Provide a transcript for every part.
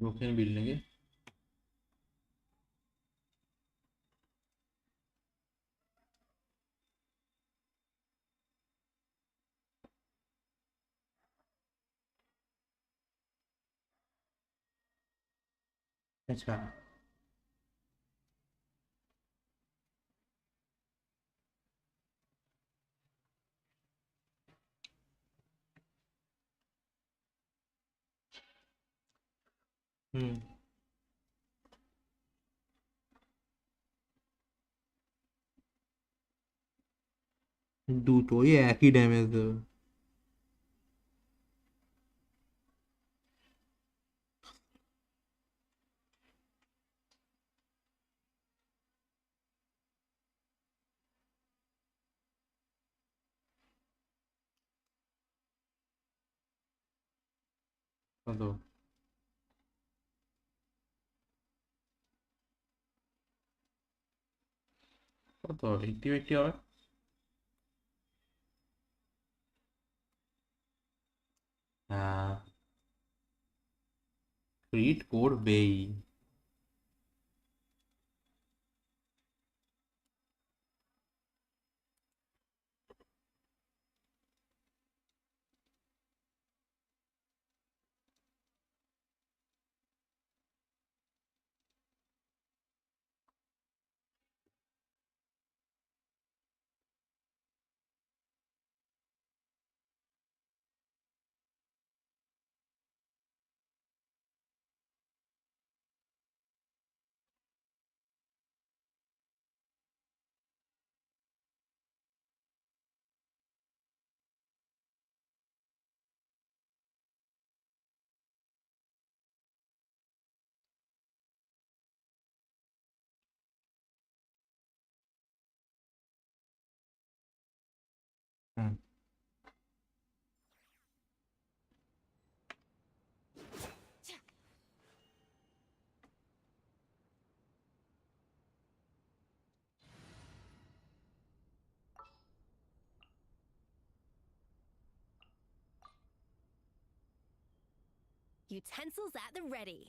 broken building है अच्छा দুটো ওই একই ড্যামেজ দেবে কত কত 80 হবে হ্যাঁ ক্রিট করবেই হুম Utensils at the ready.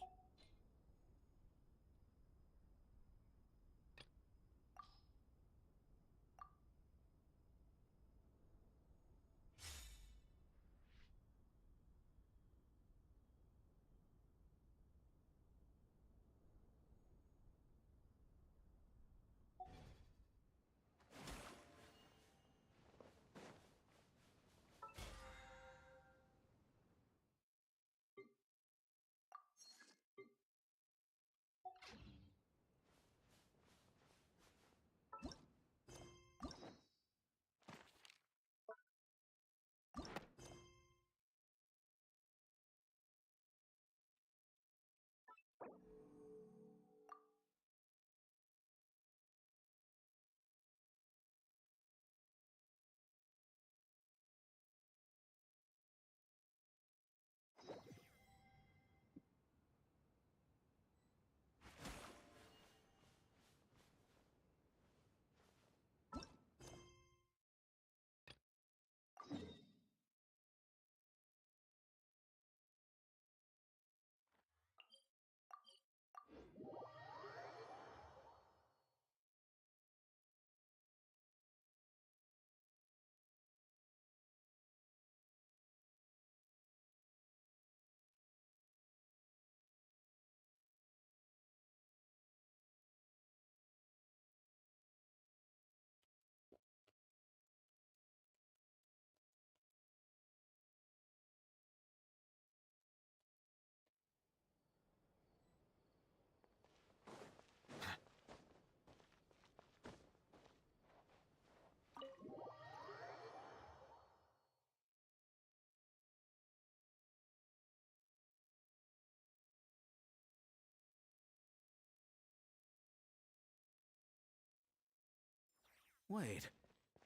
Wait,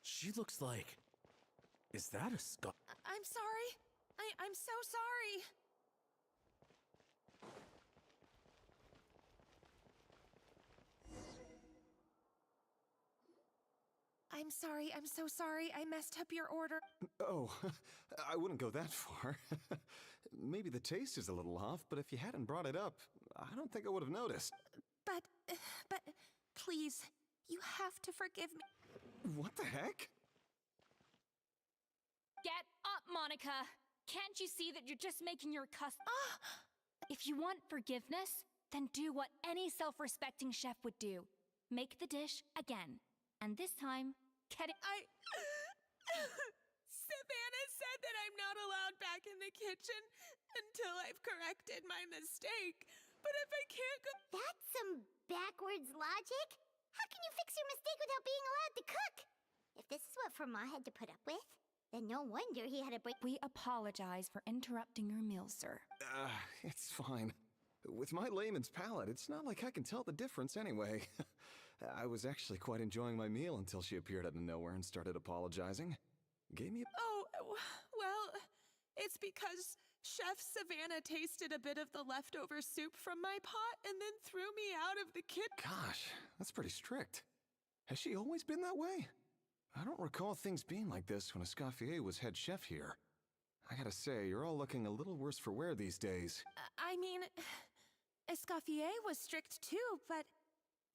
she looks like... Is that a skull? I'm sorry. I'm so sorry. I'm sorry. I'm so sorry. I messed up your order. Oh, I wouldn't go that far. Maybe the taste is a little off, but if you hadn't brought it up, I don't think I would have noticed. But, please, you have to forgive me. What the heck? Get up, Monica! Can't you see that you're just making your If you want forgiveness, then do what any self-respecting chef would do. Make the dish again. And this time, Savannah said that I'm not allowed back in the kitchen until I've corrected my mistake. But if I can't go... That's some backwards logic. How can you fix your mistake without being allowed to cook? If this is what Fermat had to put up with, then no wonder he had to break... We apologize for interrupting your meal, sir. It's fine. With my layman's palate, it's not like I can tell the difference anyway. I was actually quite enjoying my meal until she appeared out of nowhere and started apologizing. Gave me a... Oh, well, it's because Chef Savannah tasted a bit of the leftover soup from my pot and then threw me out of the kitchen. Gosh, that's pretty strict. Has she always been that way? I don't recall things being like this when Escoffier was head chef here. I gotta say, you're all looking a little worse for wear these days. I mean, Escoffier was strict too, but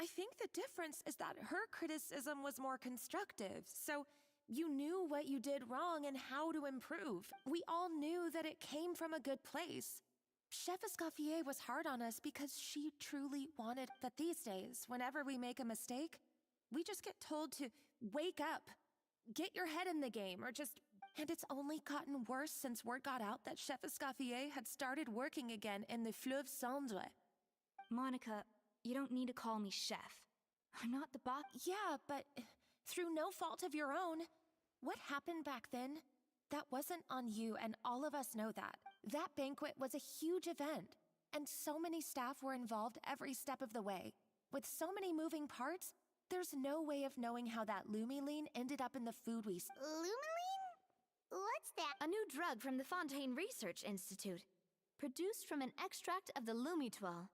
I think the difference is that her criticism was more constructive, so you knew what you did wrong and how to improve. We all knew that it came from a good place. Chef Escoffier was hard on us because she truly wanted that these days, whenever we make a mistake, we just get told to wake up, get your head in the game, or just... And it's only gotten worse since word got out that Chef Escoffier had started working again in the Fleuve Cendre. Monica, you don't need to call me chef. I'm not the boss. Yeah, but through no fault of your own. What happened back then? That wasn't on you, and all of us know that. That banquet was a huge event, and so many staff were involved every step of the way. With so many moving parts, there's no way of knowing how that Lumiline ended up in the food we... Lumiline? What's that? A new drug from the Fontaine Research Institute, produced from an extract of the Lumitoile.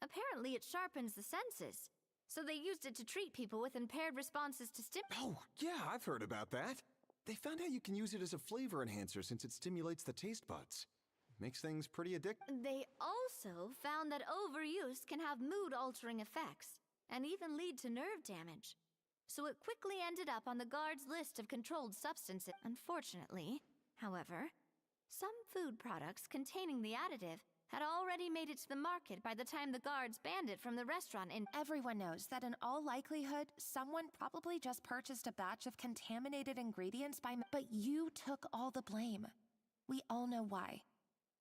Apparently it sharpens the senses, so they used it to treat people with impaired responses to Oh, yeah, I've heard about that. They found out you can use it as a flavor enhancer since it stimulates the taste buds. Makes things pretty addictive. They also found that overuse can have mood-altering effects, and even lead to nerve damage. So it quickly ended up on the guard's list of controlled substances. Unfortunately, however, some food products containing the additive had already made it to the market by the time the guards banned it from the restaurant in... Everyone knows that in all likelihood, someone probably just purchased a batch of contaminated ingredients but you took all the blame. We all know why.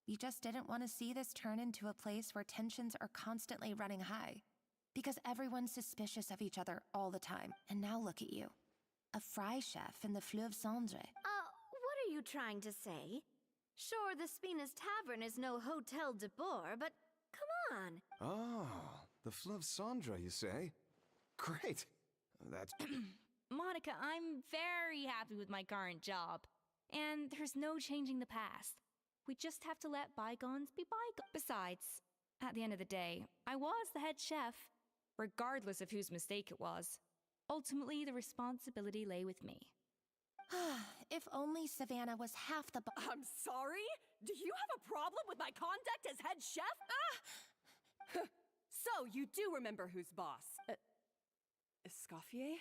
You just didn't want to see this turn into a place where tensions are constantly running high. Because everyone's suspicious of each other all the time. And now look at you. A fry chef in the Fleuve Cendre. What are you trying to say? Sure, the Spina's Tavern is no Hotel de Boer, but come on. Oh, the Fleuve Cendre, you say? Great. That's... Monica, I'm very happy with my current job. And there's no changing the past. We just have to let bygones be bygones. Besides, at the end of the day, I was the head chef, regardless of whose mistake it was. Ultimately, the responsibility lay with me. If only Savannah was half the... I'm sorry? Do you have a problem with my conduct as head chef? So, you do remember who's boss. Escoffier?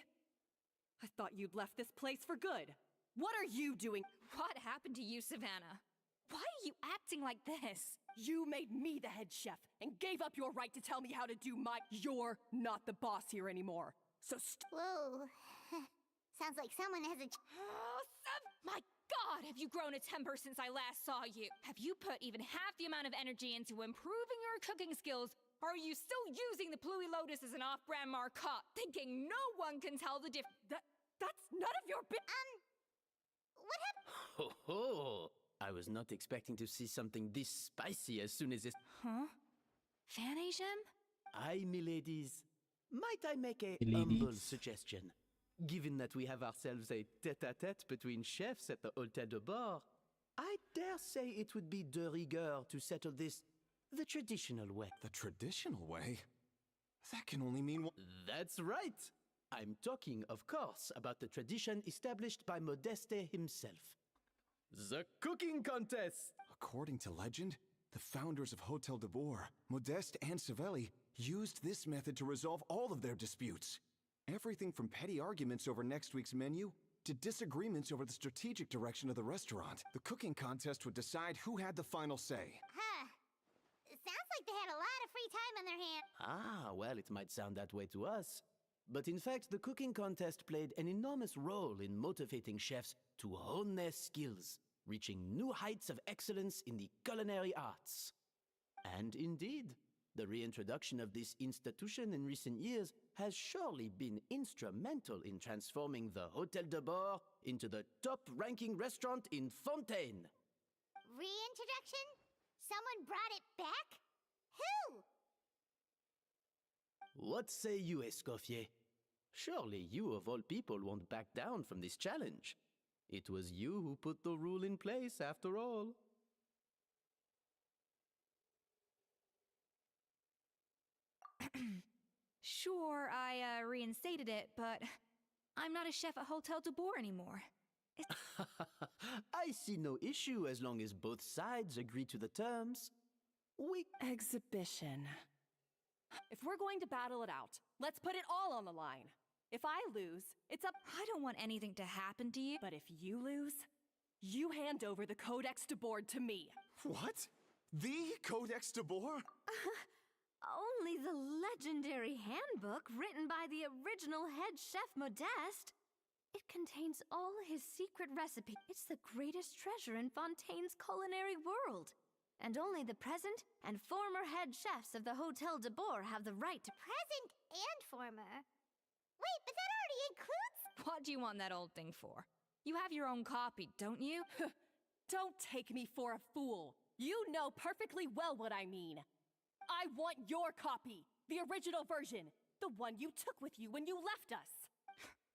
I thought you'd left this place for good. What are you doing? What happened to you, Savannah? Why are you acting like this? You made me the head chef and gave up your right to tell me how to do my... You're not the boss here anymore. So Whoa. Sounds like someone has a... Oh, my God, have you grown a temper since I last saw you? Have you put even half the amount of energy into improving your cooking skills? Or are you still using the Pluie Lotus as an off-brand marcotte, thinking no one can tell the difference? That's none of your What happened? Ho ho! I was not expecting to see something this spicy as soon as this. Huh? Fan Asian? Aye, miladies. Might I make a Miladies. humble suggestion? Given that we have ourselves a tête-à-tête between chefs at the Hôtel de Bord, I dare say it would be de rigueur to settle this the traditional way. The traditional way? That can only mean one... That's right! I'm talking, of course, about the tradition established by Modeste himself. The cooking contest! According to legend, the founders of Hotel de Boer, Modeste and Savelli, used this method to resolve all of their disputes. Everything from petty arguments over next week's menu to disagreements over the strategic direction of the restaurant. The cooking contest would decide who had the final say. Huh. It sounds like they had a lot of free time on their hands. Ah, well, it might sound that way to us. But in fact, the cooking contest played an enormous role in motivating chefs to hone their skills, reaching new heights of excellence in the culinary arts. And indeed, the reintroduction of this institution in recent years has surely been instrumental in transforming the Hotel de Boer into the top-ranking restaurant in Fontaine. Reintroduction? Someone brought it back? Who? What say you, Escoffier? Surely you of all people won't back down from this challenge. It was you who put the rule in place, after all. Sure, I reinstated it, but I'm not a chef at Hotel de Boer anymore. I see no issue as long as both sides agree to the terms. We... Exhibition. If we're going to battle it out, let's put it all on the line. If I lose, it's up. I don't want anything to happen to you. But if you lose, you hand over the Codex de Boer to me. What? The Codex de Boer? Only the legendary handbook written by the original head chef Modeste. It contains all his secret recipes. It's the greatest treasure in Fontaine's culinary world. And only the present and former head chefs of the Hotel de Boer have the right to... Present and former? Wait, but that already includes... What do you want that old thing for? You have your own copy, don't you? Don't take me for a fool. You know perfectly well what I mean. I want your copy, the original version, the one you took with you when you left us.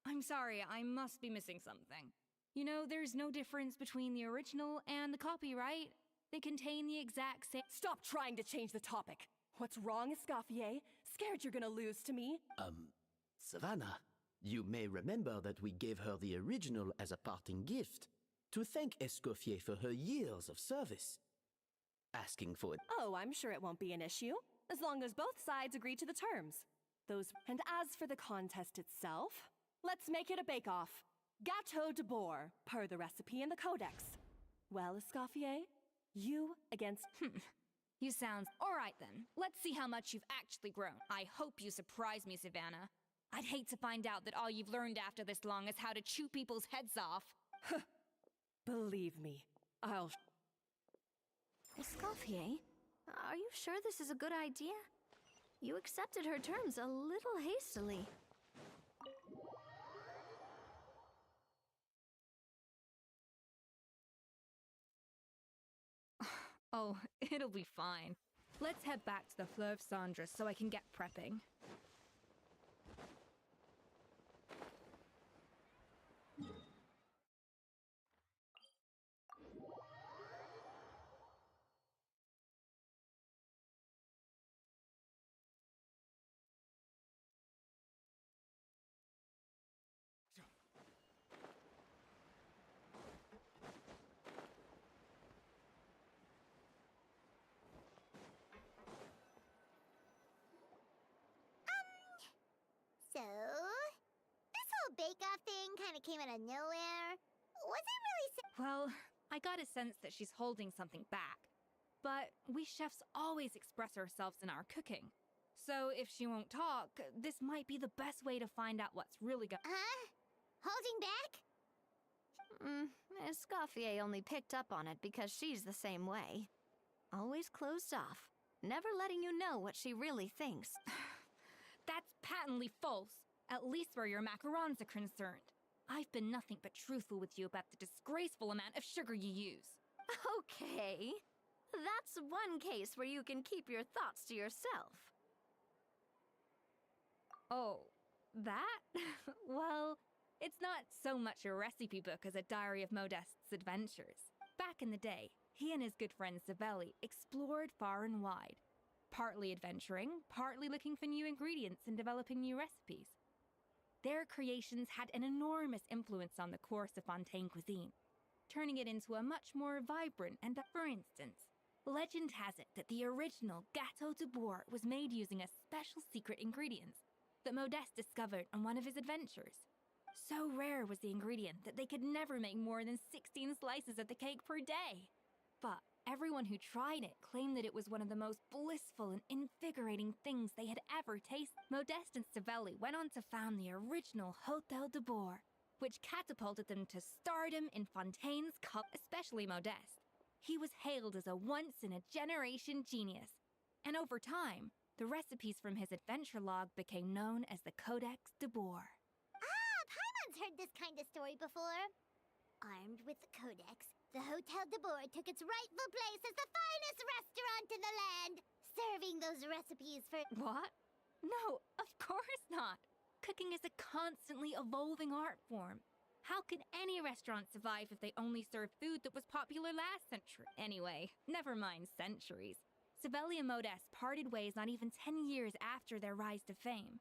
I'm sorry, I must be missing something. You know, there's no difference between the original and the copy, right? They contain the exact same... Stop trying to change the topic. What's wrong, Escoffier? Scared you're gonna lose to me? Savannah, you may remember that we gave her the original as a parting gift, to thank Escoffier for her years of service. Asking for it. Oh, I'm sure it won't be an issue, as long as both sides agree to the terms. And as for the contest itself, let's make it a bake-off. Gâteau de Boer, per the recipe in the Codex. Well, Escoffier, you against... You sound... Alright then, let's see how much you've actually grown. I hope you surprise me, Savannah. I'd hate to find out that all you've learned after this long is how to chew people's heads off. Believe me, I'll... Escoffier, are you sure this is a good idea? You accepted her terms a little hastily. Oh, it'll be fine. Let's head back to the Fleuve Cendres so I can get prepping. So, this whole bake-off thing kind of came out of nowhere. Was it really... Well, I got a sense that she's holding something back. But we chefs always express ourselves in our cooking. So if she won't talk, this might be the best way to find out what's really going. Huh? Holding back? Escoffier only picked up on it because she's the same way. Always closed off, never letting you know what she really thinks. That's patently false, at least where your macarons are concerned. I've been nothing but truthful with you about the disgraceful amount of sugar you use. Okay, that's one case where you can keep your thoughts to yourself. Oh, that? Well, it's not so much a recipe book as a diary of Modeste's adventures. Back in the day, he and his good friend Zibai explored far and wide. Partly adventuring, partly looking for new ingredients and developing new recipes. their creations had an enormous influence on the course of Fontaine cuisine, turning it into a much more vibrant and, for instance, legend has it that the original Gâteau de Bourg was made using a special secret ingredient that Modeste discovered on one of his adventures. So rare was the ingredient that they could never make more than 16 slices of the cake per day. But everyone who tried it claimed that it was one of the most blissful and invigorating things they had ever tasted. Modeste and Savelli went on to found the original Hôtel de Bourg, which catapulted them to stardom in Fontaine's cup, especially Modeste. He was hailed as a once-in-a-generation genius, and over time, the recipes from his adventure log became known as the Codex de Bourg. Paimon's heard this kind of story before. Armed with the Codex, the Hôtel de Bourg took its rightful place as the finest restaurant in the land, serving those recipes for— What? No, of course not. Cooking is a constantly evolving art form. How could any restaurant survive if they only served food that was popular last century? Anyway, never mind centuries. Savelli and Modeste parted ways not even 10 years after their rise to fame.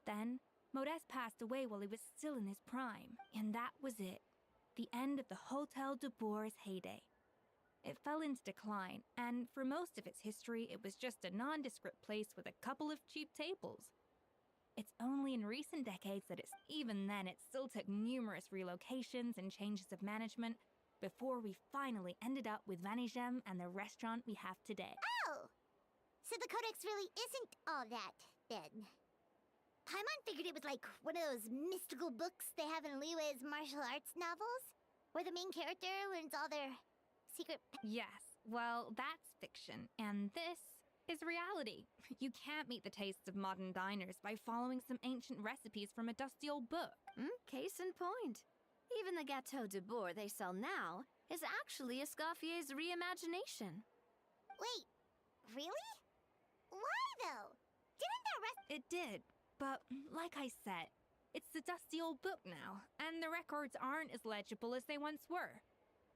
Then, Modeste passed away while he was still in his prime, and that was it. The end of the Hôtel de Bourg's heyday. It fell into decline, and for most of its history, it was just a nondescript place with a couple of cheap tables. It's only in recent decades that even then, it still took numerous relocations and changes of management before we finally ended up with Vanigem and the restaurant we have today. Oh! So the Codex really isn't all that, then. Paimon figured it was like one of those mystical books they have in Liue's martial arts novels, where the main character learns all their secret— Yes, well, that's fiction, and this is reality. You can't meet the tastes of modern diners by following some ancient recipes from a dusty old book. Case in point. Even the Gâteau de Bourg they sell now is actually Escoffier's reimagination. Wait, really? Why, though? Didn't that It did, but like I said, it's the dusty old book now, and the records aren't as legible as they once were.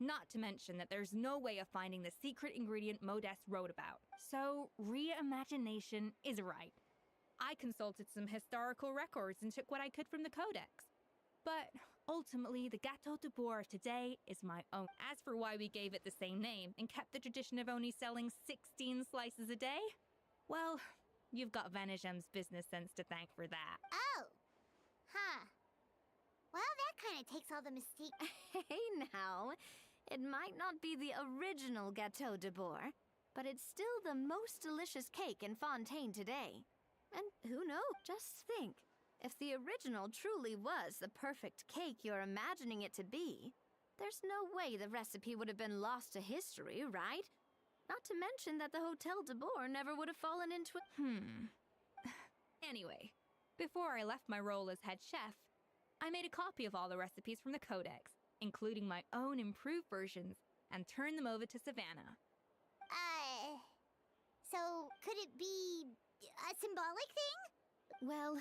Not to mention that there's no way of finding the secret ingredient Modeste wrote about. So, reimagination is right. I consulted some historical records and took what I could from the Codex. But ultimately, the Gâteau de Bourg of today is my own. As for why we gave it the same name and kept the tradition of only selling 16 slices a day, well, you've got Vanigem's business sense to thank for that. Oh. Huh. Well, that kind of takes all the mystique. Hey now, it might not be the original Gâteau de Bourg, but it's still the most delicious cake in Fontaine today. And who knows? Just think, if the original truly was the perfect cake you're imagining it to be, there's no way the recipe would have been lost to history, right? Not to mention that the Hôtel de Bourg never would have fallen into it. Anyway, before I left my role as head chef, I made a copy of all the recipes from the Codex, including my own improved versions, and turned them over to Savannah. So could it be a symbolic thing? Well,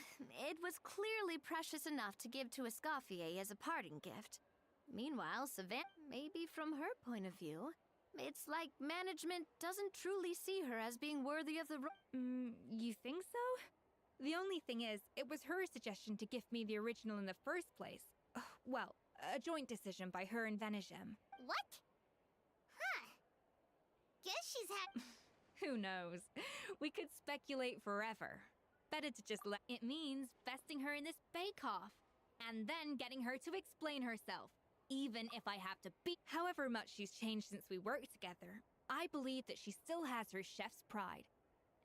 it was clearly precious enough to give to Escoffier as a parting gift. Meanwhile, Savannah, maybe from her point of view, it's like management doesn't truly see her as being worthy of the You think so? The only thing is, it was her suggestion to gift me the original in the first place. Well, a joint decision by her and Vanigem. What? Huh. Guess she's had— Who knows? We could speculate forever. Better to just let it means besting her in this bake-off, and then getting her to explain herself, even if I have to beat. However much she's changed since we worked together, I believe that she still has her chef's pride.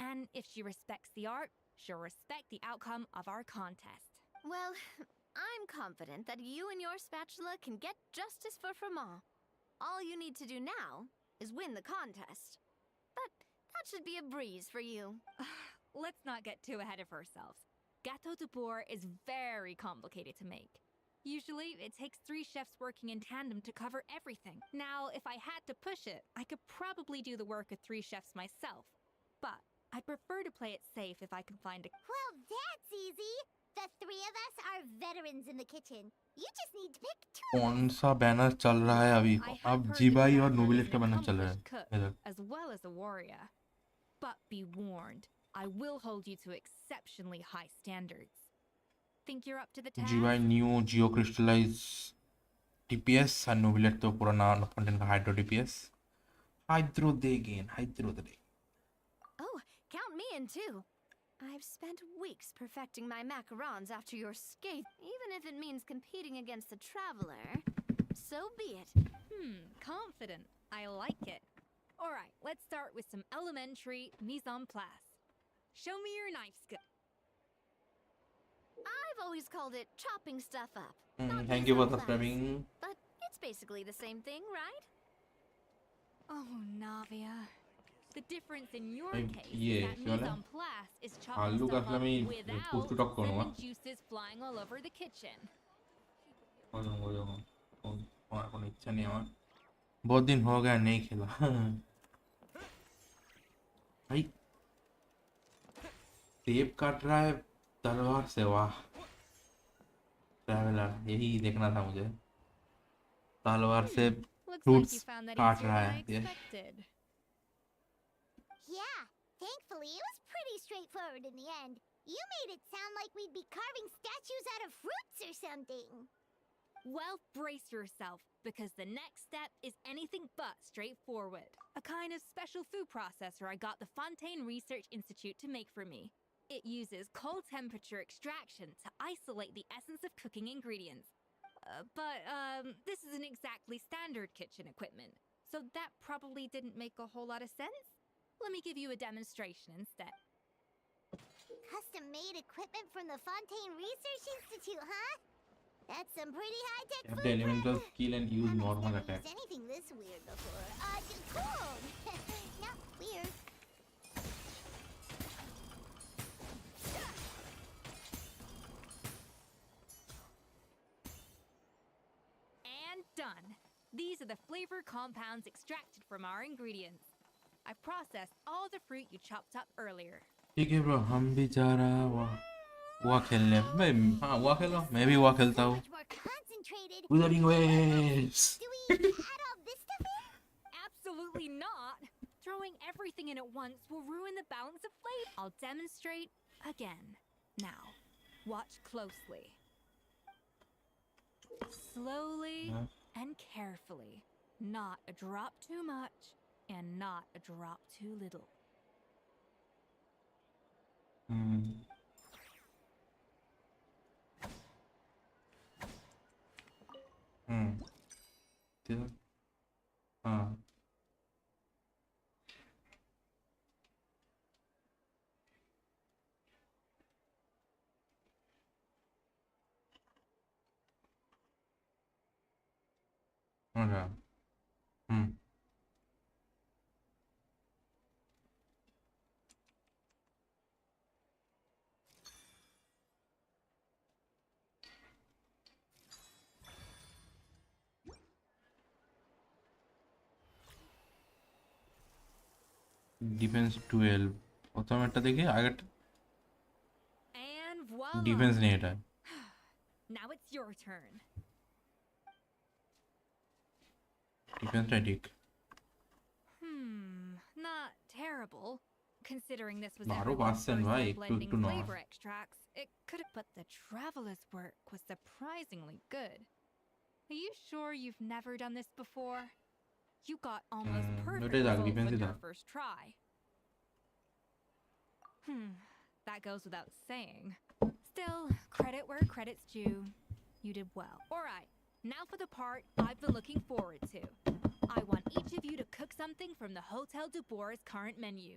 And if she respects the art, she'll respect the outcome of our contest. Well, I'm confident that you and your spatula can get justice for Froment. All you need to do now is win the contest. But that should be a breeze for you. Let's not get too ahead of ourselves. Gâteau de Bourg is very complicated to make. Usually, it takes 3 chefs working in tandem to cover everything. Now, if I had to push it, I could probably do the work of 3 chefs myself. But I'd prefer to play it safe if I can find a— Well, that's easy. The 3 of us are veterans in the kitchen. You just need to pick 2. कौन सा banner चल रहा है अभी? I have अब heard जीबाई that और Varka nobilis is का an banner चल रहा accomplished है cook, इधर. as well as a warrior. But be warned, I will hold you to exceptionally high standards. Think you're up to the task? Zibai new geocrystallize DPS and Nobilet to purana content hydro DPS. Hydro de again, hydro de. Oh, count me in too. I've spent weeks perfecting my macarons after your scathe. Even if it means competing against the Traveler, so be it. Confident. I like it. Alright, let's start with some elementary mise en place. Show me your knife skill. I've always called it chopping stuff up. Thank you for subscribing. But it's basically the same thing, right? Oh, Navia. The difference in your Hey, case yeah, is that sure. mise en place is chopping Aloo stuff ka up salami without push to talk karunga. cinnamon juices flying all over the kitchen. এখন ইচ্ছা নেই আমার बहुत दिन हो गया नहीं खेला भाई टेप काट रहा है तलवार से वाह ट्रैवलर यही देखना था मुझे तलवार से Looks like fruits you found that काट easier रहा than I है ये expected. Yeah, thankfully it was pretty straightforward in the end. You made it sound like we'd be carving statues out of fruits or something. Well, brace yourself, because the next step is anything but straightforward. A kind of special food processor I got the Fontaine Research Institute to make for me. It uses cold temperature extraction to isolate the essence of cooking ingredients. But this isn't exactly standard kitchen equipment, so that probably didn't make a whole lot of sense. Let me give you a demonstration instead. Custom-made equipment from the Fontaine Research Institute, huh? That's some pretty high-tech have food the elemental prep. skill and use I've normal never attack used anything this weird before. Cool. Not weird. And done. These are the flavor compounds extracted from our ingredients. I've processed all the fruit you chopped up earlier. ठीक है bro हम भी जा रहा हुआ खेलने मैं हाँ हुआ खेलो मैं भी हुआ खेलता हूँ Much more concentrated. Wuthering waves Do we add all this stuff in? Absolutely not! Throwing everything in at once will ruin the balance of flavor. I'll demonstrate again. Now, watch closely. Slowly and carefully. Not a drop too much, and not a drop too little. ठीक हाँ अच्छा defence 12 প্রথম একটা দেখি আগেরটা And voila! Defence নেই এটা Now it's your turn. ডিফেন্সটা ঠিক Not terrible. Considering this was 12% everyone's first ভাই, time একটু blending একটু নয়। flavor extracts, it could have, but the Traveler's work was surprisingly good. Are you sure you've never done this before? You got almost perfect ওটাই থাক, results defense-ই on your থাক। first try. That goes without saying. Still, credit where credit's due. You did well. Alright, now for the part I've been looking forward to. I want each of you to cook something from the Hotel du Bois' current menu.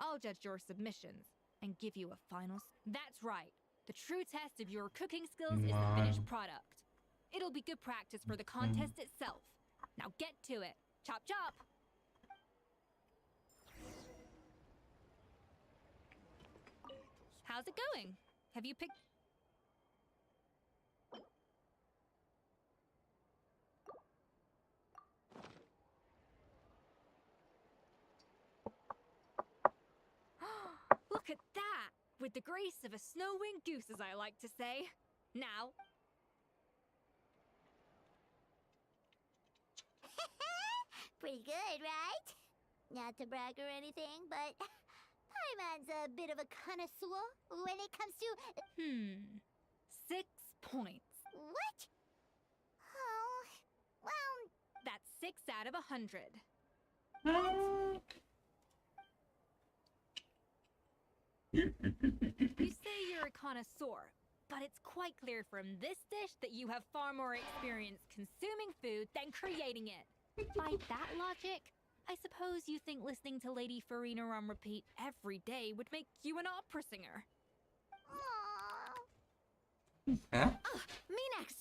I'll judge your submissions and give you a final. That's right. The true test of your cooking skills is the finished product. It'll be good practice for the contest itself. Now get to it. Chop chop! How's it going? Have you picked... Look at that! With the grace of a snow-winged goose, as I like to say. Now... Pretty good, right? Not to brag or anything, but Paimon's a bit of a connoisseur when it comes to... points. What? Oh, well, That's 6 out of 100. You say you're a connoisseur, but it's quite clear from this dish that you have far more experience consuming food than creating it. By that logic, I suppose you think listening to Lady Farina on repeat every day would make you an opera singer. aw. Huh? Oh, me next.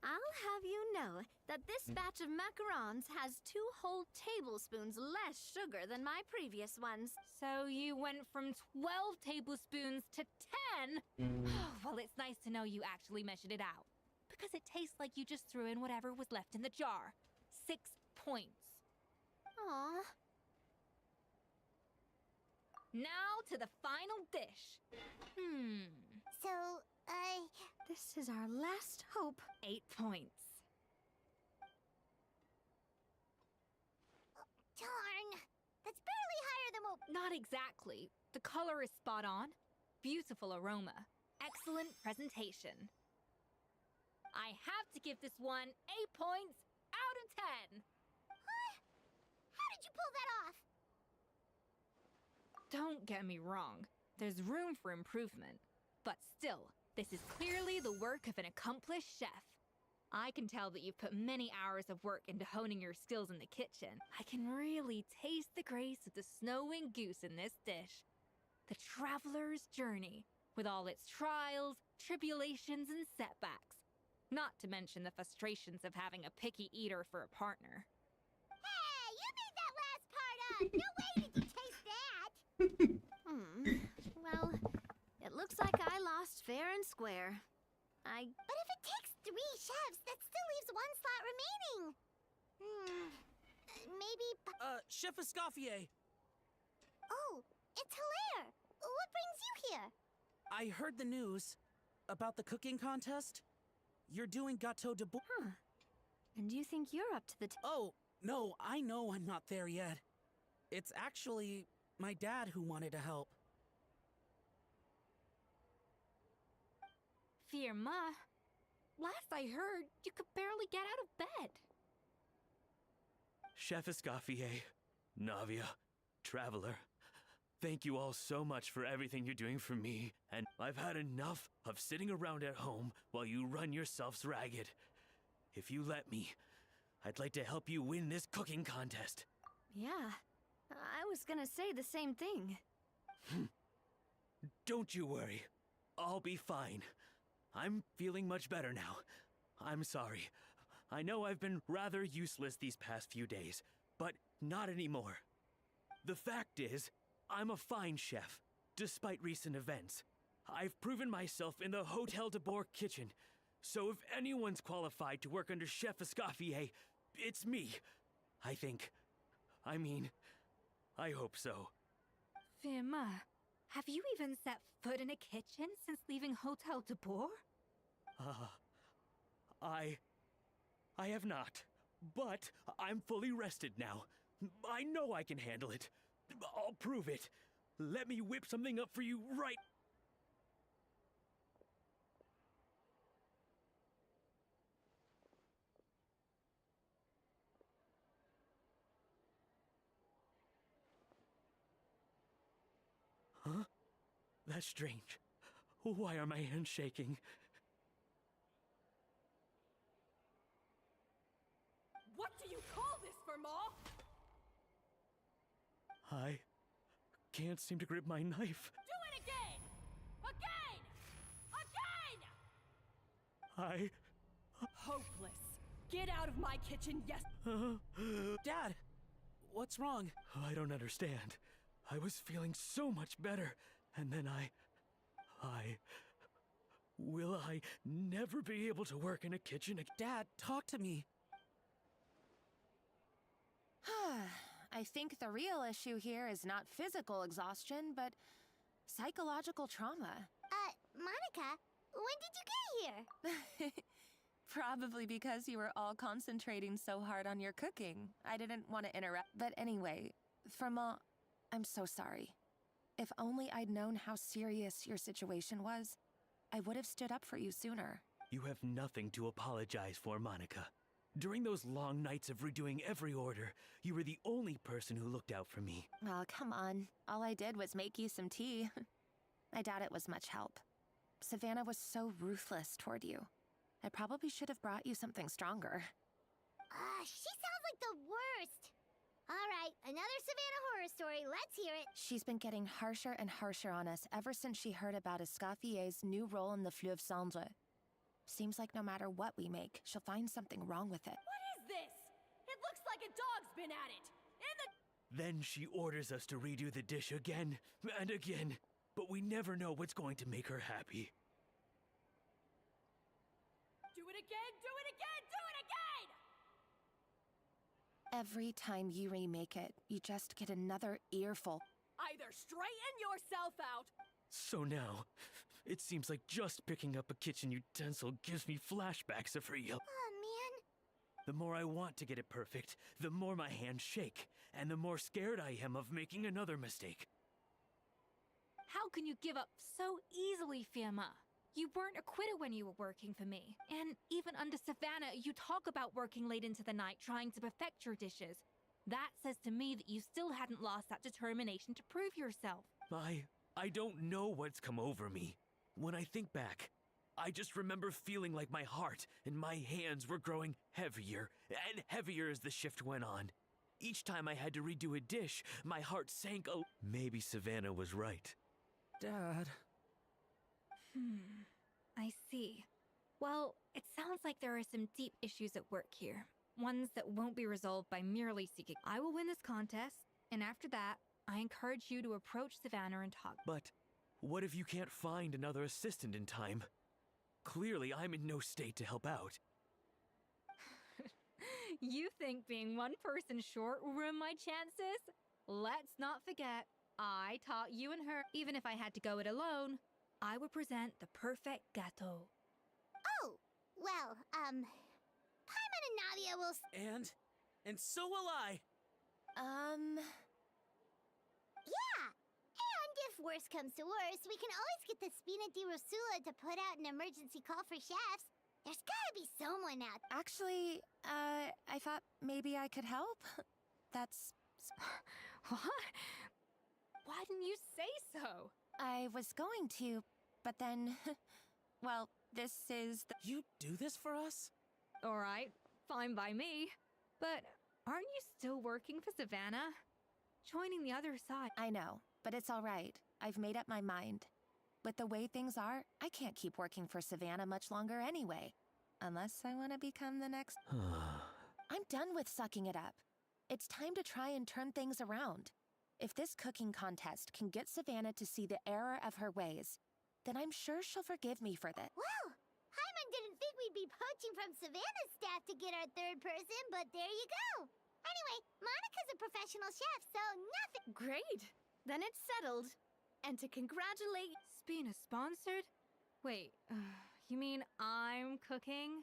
I'll have you know that this batch of macarons has 2 whole tablespoons less sugar than my previous ones. So you went from 12 tablespoons to 10? Well, it's nice to know you actually measured it out. Because it tastes like you just threw in whatever was left in the jar. 6 points. Aw. Now to the final dish. So, This is our last hope. 8 points. darn. That's barely higher than what... Not exactly. The color is spot on. Beautiful aroma. Excellent presentation. I have to give this one 8 points out of 10. Huh? How did you pull that off? Don't get me wrong. There's room for improvement. But still, this is clearly the work of an accomplished chef. I can tell that you've put many hours of work into honing your skills in the kitchen. I can really taste the grace of the snow-winged goose in this dish. The traveler's journey, with all its trials, tribulations, and setbacks. Not to mention the frustrations of having a picky eater for a partner. Hey, you made that last part up! No way did you taste that! Well, it looks like I lost fair and square. But if it takes 3 chefs, that still leaves 1 slot remaining. Maybe... Chef Escoffier, Oh, it's Hilaire! What brings you here? I heard the news about the cooking contest. You're doing gâteau de bois. Huh. And you think you're up to the Oh, no, I know I'm not there yet. It's actually my dad who wanted to help. Firma, last I heard, you could barely get out of bed. Chef Escoffier, Navia, Traveler, thank you all so much for everything you're doing for me, and I've had enough of sitting around at home while you run yourselves ragged. If you let me, I'd like to help you win this cooking contest. Yeah, I was gonna say the same thing. Don't you worry, I'll be fine. I'm feeling much better now. I'm sorry. I know I've been rather useless these past few days, but not anymore. The fact is, I'm a fine chef, despite recent events. I've proven myself in the Hotel de Bourg kitchen, so if anyone's qualified to work under Chef Escoffier, it's me. I think. I mean, I hope so. Firma, have you even set foot in a kitchen since leaving Hotel de Bourg? I have not, but I'm fully rested now. I know I can handle it. I'll prove it. Let me whip something up for you right... Huh? That's strange. Why are my hands shaking? What do you call this, Firma? I can't seem to grip my knife. Do it again! Again! Hopeless. Get out of my kitchen, yes. Dad, what's wrong? I don't understand. I was feeling so much better, and then will I never be able to work in a kitchen again? Dad, talk to me. I think the real issue here is not physical exhaustion, but psychological trauma. Monica, when did you get here? Probably because you were all concentrating so hard on your cooking. I didn't want to interrupt. But anyway, Firma, I'm so sorry. If only I'd known how serious your situation was. I would have stood up for you sooner. You have nothing to apologize for, Monica. During those long nights of redoing every order, you were the only person who looked out for me. Oh, come on. All I did was make you some tea. I doubt it was much help. Savannah was so ruthless toward you. I probably should have brought you something stronger. She sounds like the worst. All right, another Savannah horror story. Let's hear it. She's been getting harsher and harsher on us ever since she heard about Escaffier's new role in the Fleuve Cendre. Seems like no matter what we make, she'll find something wrong with it. What is this? It looks like a dog's been at it. Then she orders us to redo the dish again and again, but we never know what's going to make her happy. Do it again, do it again, do it again! Every time you remake it, you just get another earful. Either straighten yourself out. So now, it seems like just picking up a kitchen utensil gives me flashbacks of her yell. Oh, man. The more I want to get it perfect, the more my hands shake, and the more scared I am of making another mistake. How can you give up so easily, Firma? You weren't acquitted when you were working for me. And even under Savannah, you talk about working late into the night trying to perfect your dishes. That says to me that you still hadn't lost that determination to prove yourself. I don't know what's come over me. When I think back, I just remember feeling like my heart and my hands were growing heavier and heavier as the shift went on. Each time I had to redo a dish, my heart sank a... Maybe Savannah was right. Dad. I see. Well, it sounds like there are some deep issues at work here. Ones that won't be resolved by merely seeking. I will win this contest, and after that, I encourage you to approach Savannah and talk. But what if you can't find another assistant in time? Clearly, I'm in no state to help out. You think being one person short will ruin my chances? Let's not forget, I taught you and her. Even if I had to go it alone, I would present the perfect gâteau. Oh, well, Paimon and Nadia will... And so will I. Yeah! And if worse comes to worse, we can always get the Spina di Rosula to put out an emergency call for chefs. There's gotta be someone out there. Actually, I thought maybe I could help. That's... What? Why didn't you say so? I was going to, but then... well, this is the... You do this for us? All right, fine by me. But aren't you still working for Savannah? Joining the other side. I know, but it's all right. I've made up my mind. With the way things are, I can't keep working for Savannah much longer anyway. Unless I want to become the next... I'm done with sucking it up. It's time to try and turn things around. If this cooking contest can get Savannah to see the error of her ways, then I'm sure she'll forgive me for that. Well, Paimon didn't think we'd be poaching from Savannah's staff to get our third person, but there you go. Anyway, Monica's a professional chef, so nothing... Great. Then it's settled. And to congratulate... Spina sponsored? Wait, you mean I'm cooking?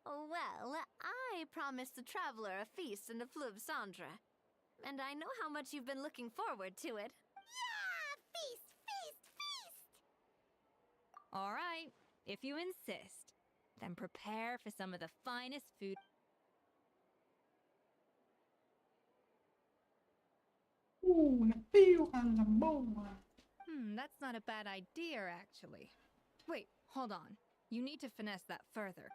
Well, I promised the traveler a feast in the Fleuve Cendre. And I know how much you've been looking forward to it. Yeah! Feast, feast, feast! All right, if you insist, then prepare for some of the finest food. That's not a bad idea, actually. Wait, hold on. You need to finesse that further.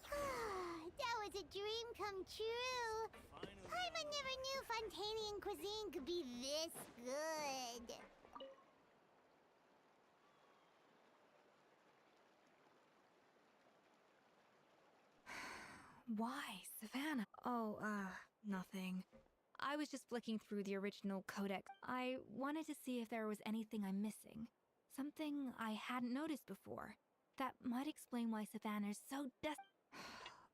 That was a dream come true. Paimon never knew Fontanian cuisine could be this good. Why, Savannah? Oh, nothing. I was just flicking through the original codex. I wanted to see if there was anything I'm missing. Something I hadn't noticed before. That might explain why Savannah's so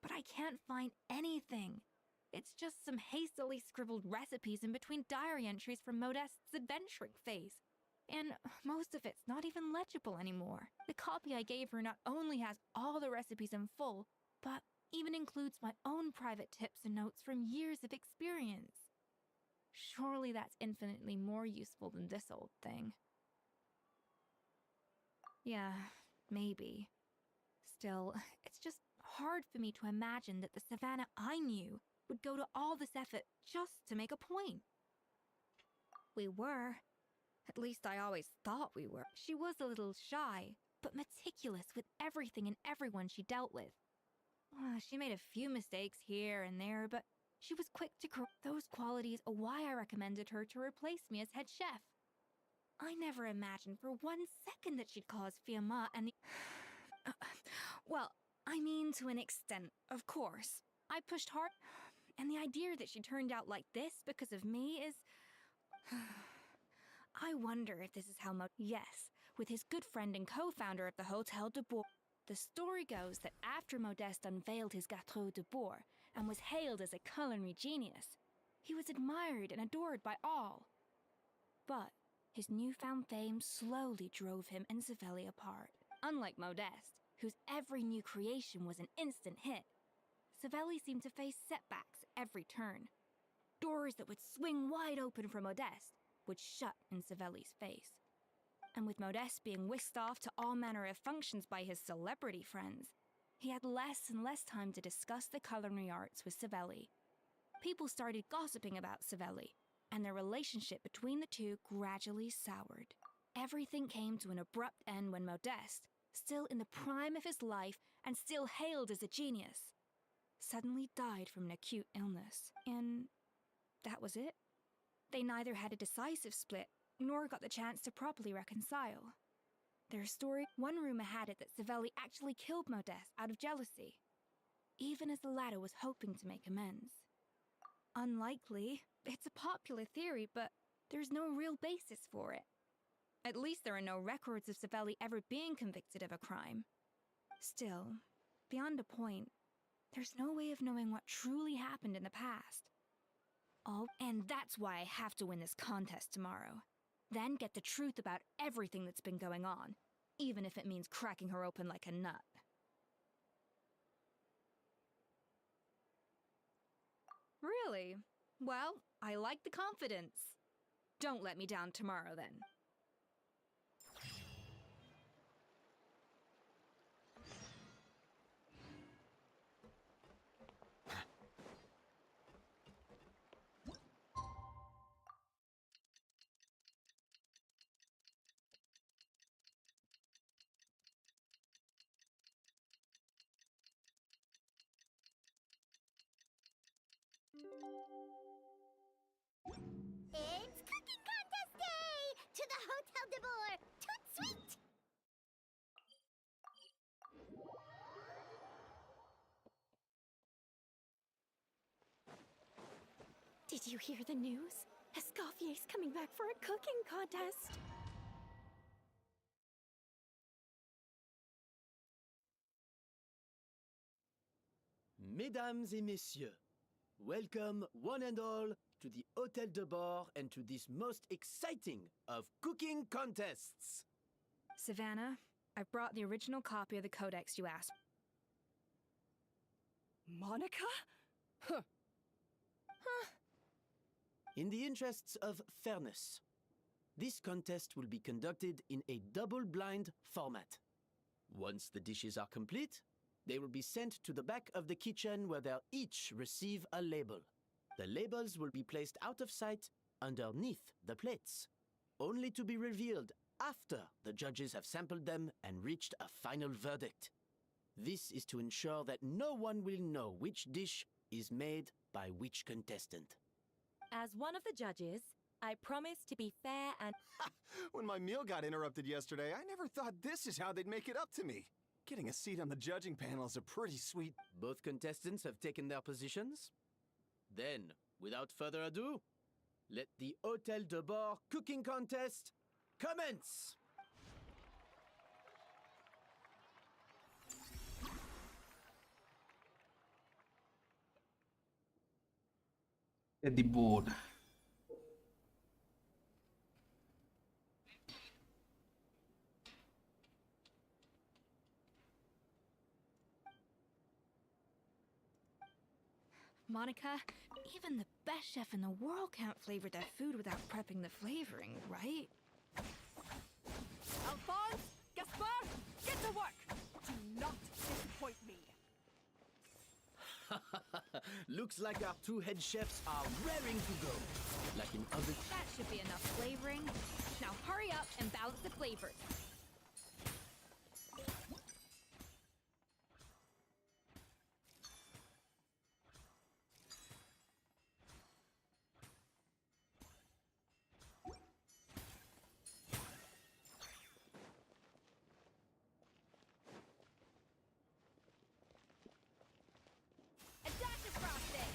But I can't find anything. It's just some hastily scribbled recipes in between diary entries from Modest's adventuring phase. And most of it's not even legible anymore. The copy I gave her not only has all the recipes in full, but even includes my own private tips and notes from years of experience. Surely that's infinitely more useful than this old thing. Yeah, maybe. Still, it's just hard for me to imagine that the Savannah I knew would go to all this effort just to make a point. We were. At least I always thought we were. She was a little shy, but meticulous with everything and everyone she dealt with. She made a few mistakes here and there, but she was quick to correct. Those qualities are why I recommended her to replace me as head chef. I never imagined for 1 second that she'd cause Fiamma and the... well, I mean to an extent, of course. I pushed hard, and the idea that she turned out like this because of me is... I wonder if this is how Yes, with his good friend and co-founder of the Hotel de Bourg. The story goes that after Modeste unveiled his Gâteau de Bourg and was hailed as a culinary genius, he was admired and adored by all. But his newfound fame slowly drove him and Savelli apart. Unlike Modeste, whose every new creation was an instant hit, Savelli seemed to face setbacks at every turn. Doors that would swing wide open for Modeste would shut in Savelli's face. And with Modeste being whisked off to all manner of functions by his celebrity friends, he had less and less time to discuss the culinary arts with Savelli. People started gossiping about Savelli, and their relationship between the two gradually soured. Everything came to an abrupt end when Modeste, still in the prime of his life and still hailed as a genius, suddenly died from an acute illness. And that was it. They neither had a decisive split, nor got the chance to properly reconcile. Their story, one rumor had it that Savelli actually killed Modeste out of jealousy, even as the latter was hoping to make amends. Unlikely, it's a popular theory, but there's no real basis for it. At least there are no records of Savelli ever being convicted of a crime. Still, beyond a point, there's no way of knowing what truly happened in the past. Oh, and that's why I have to win this contest tomorrow. Then get the truth about everything that's been going on, even if it means cracking her open like a nut. Really? Well, I like the confidence. Don't let me down tomorrow, then. It's cooking contest day! To the Hotel de Bourg! Toot sweet! Did you hear the news? Escoffier's coming back for a cooking contest. Mesdames et messieurs, welcome one and all to the Hotel de Bourg and to this most exciting of cooking contests. Savannah, I've brought the original copy of the codex you asked. Monica? Huh. In the interests of fairness, this contest will be conducted in a double-blind format. Once the dishes are complete, they will be sent to the back of the kitchen where they'll each receive a label. The labels will be placed out of sight underneath the plates, only to be revealed after the judges have sampled them and reached a final verdict. This is to ensure that no one will know which dish is made by which contestant. As one of the judges, I promise to be fair and... When my meal got interrupted yesterday, I never thought this is how they'd make it up to me. Getting a seat on the judging panel is a pretty sweet... Both contestants have taken their positions. Then, without further ado, let the Hotel de Bourg cooking contest commence! At the board. Monica, even the best chef in the world can't flavor their food without prepping the flavoring, right? Alphonse! Gaspar! Get to work! Do not disappoint me! Looks like our two head chefs are raring to go. Like in other... That should be enough flavoring. Now hurry up and balance the flavors. A dash of frosting!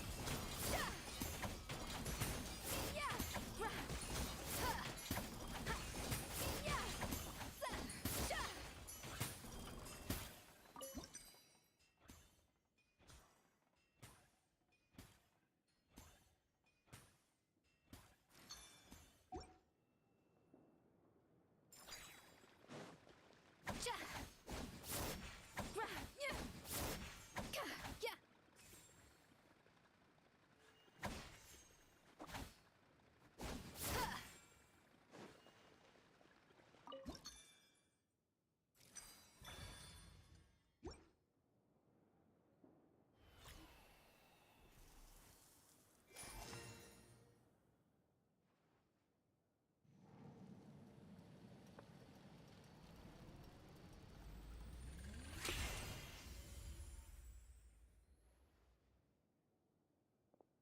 Yeah! Yeah!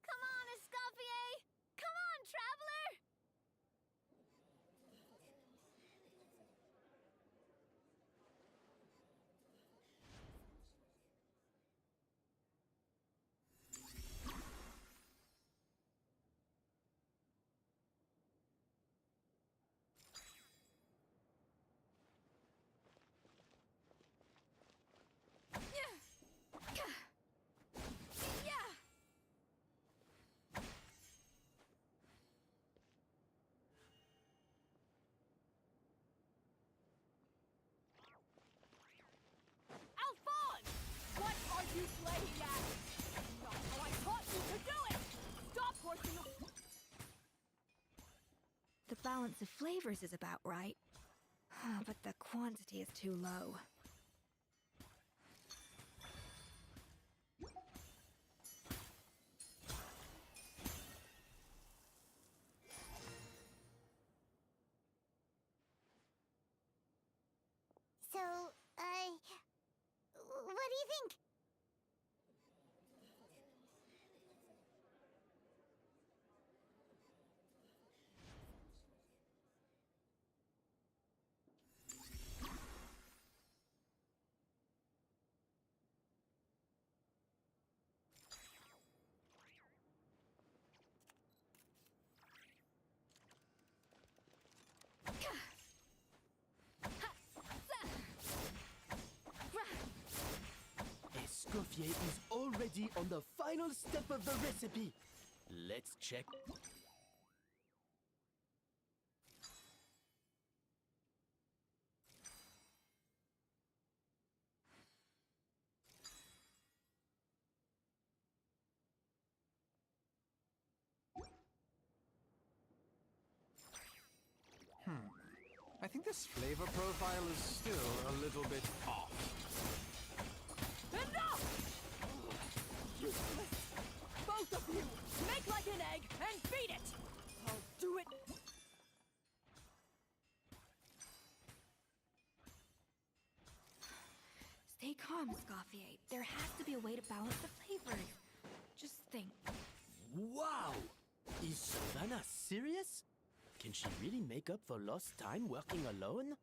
Come on, Escoffier! Come on, traveler! Alphonse! What are you playing at? Not how I taught you to do it! Stop horsing the... The balance of flavors is about right. But the quantity is too low. So, what do you think? Escoffier is already on the final step of the recipe. Let's check. I think this flavor profile is still a little bit off. Enough! Useless! Both of you! Make like an egg and beat it! I'll do it! Stay calm, Escoffier. There has to be a way to balance the flavors. Just think. Wow! Is Savannah serious? Can she really make up for lost time working alone?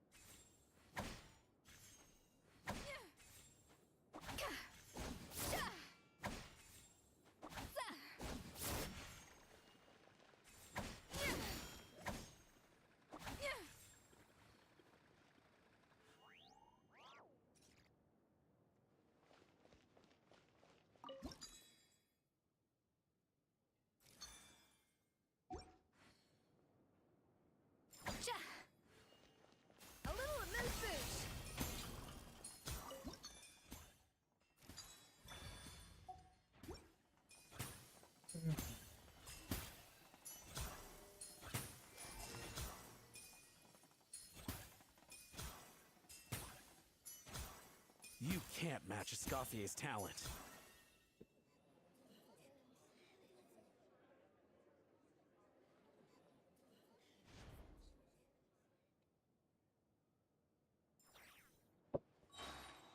match Escoffier's talent.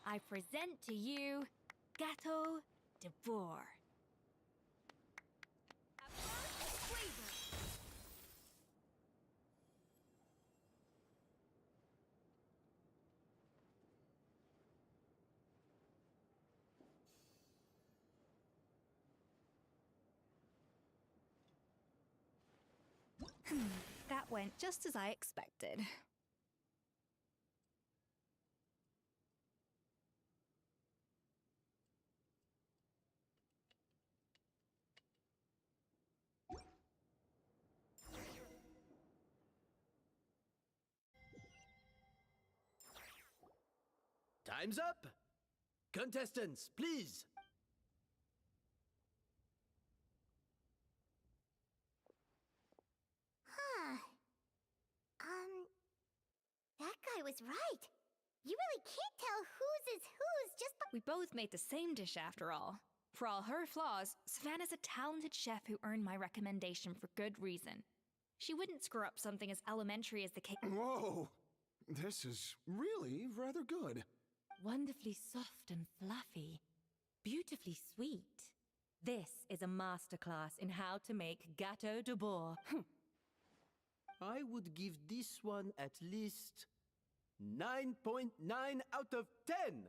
I present to you Gâteau de Bourg. A burst of flavor. That went just as I expected. Time's up! Contestants, please! Huh. That guy was right. You really can't tell whose is whose just by— We both made the same dish after all. For all her flaws, Savannah's a talented chef who earned my recommendation for good reason. She wouldn't screw up something as elementary as the cake. Whoa! This is really rather good. Wonderfully soft and fluffy. Beautifully sweet. This is a masterclass in how to make Gâteau de Bourg. I would give this one at least 9.9 out of 10!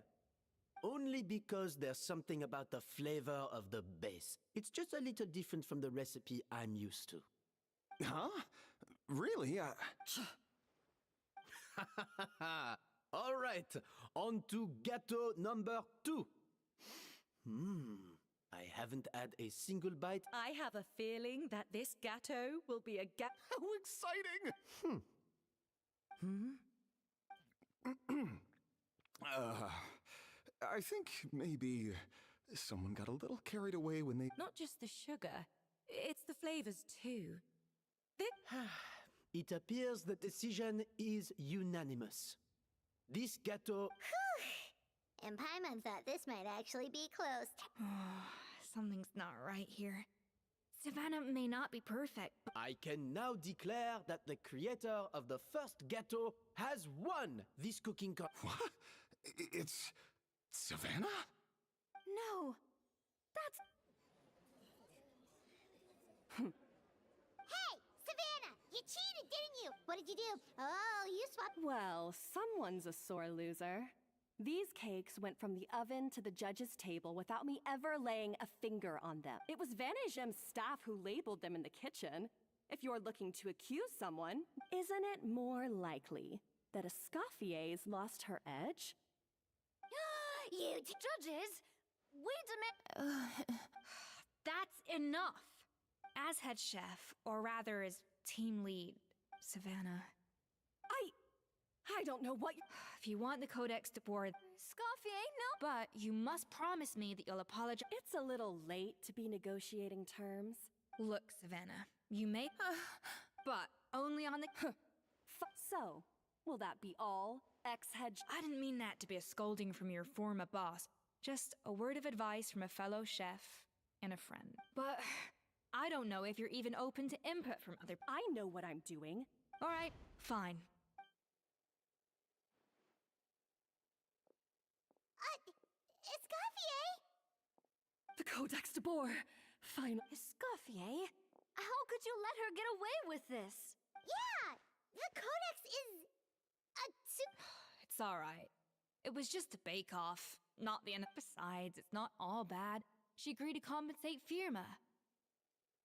Only because there's something about the flavor of the base. It's just a little different from the recipe I'm used to. Huh? Really? All right, on to gâteau number 2. I haven't had a single bite. I have a feeling that this gâteau will be a How exciting! I think maybe someone got a little carried away when they... Not just the sugar, it's the flavors too. It appears the decision is unanimous. This gâteau... And Paimon thought this might actually be close. Something's not right here. Savannah may not be perfect. I can now declare that the creator of the first gâteau has won this cooking What? It's... Savannah? No, that's... Hey, Savannah! You cheated, didn't you? What did you do? Oh, you swapped... Well, someone's a sore loser. These cakes went from the oven to the judge's table without me ever laying a finger on them. It was Vanishem's staff who labeled them in the kitchen. If you're looking to accuse someone, isn't it more likely that Escoffier's lost her edge? You judges! Wait a minute! That's enough! As head chef, or rather as team lead, Savannah. I don't know what If you want the Codex to board, Escoffier, no. but you must promise me that you'll apologize. It's a little late to be negotiating terms. Look, Savannah, you may, but only on the. So, will that be all? Ex-head... I didn't mean that to be a scolding from your former boss. Just a word of advice from a fellow chef and a friend. But I don't know if you're even open to input from other. I know what I'm doing. All right, fine. Escoffier! The Codex de Bourg. Finally. Escoffier? How could you let her get away with this? Yeah! The Codex is... It's all right. It was just a bake-off, not the end. Besides, it's not all bad. She agreed to compensate Firma.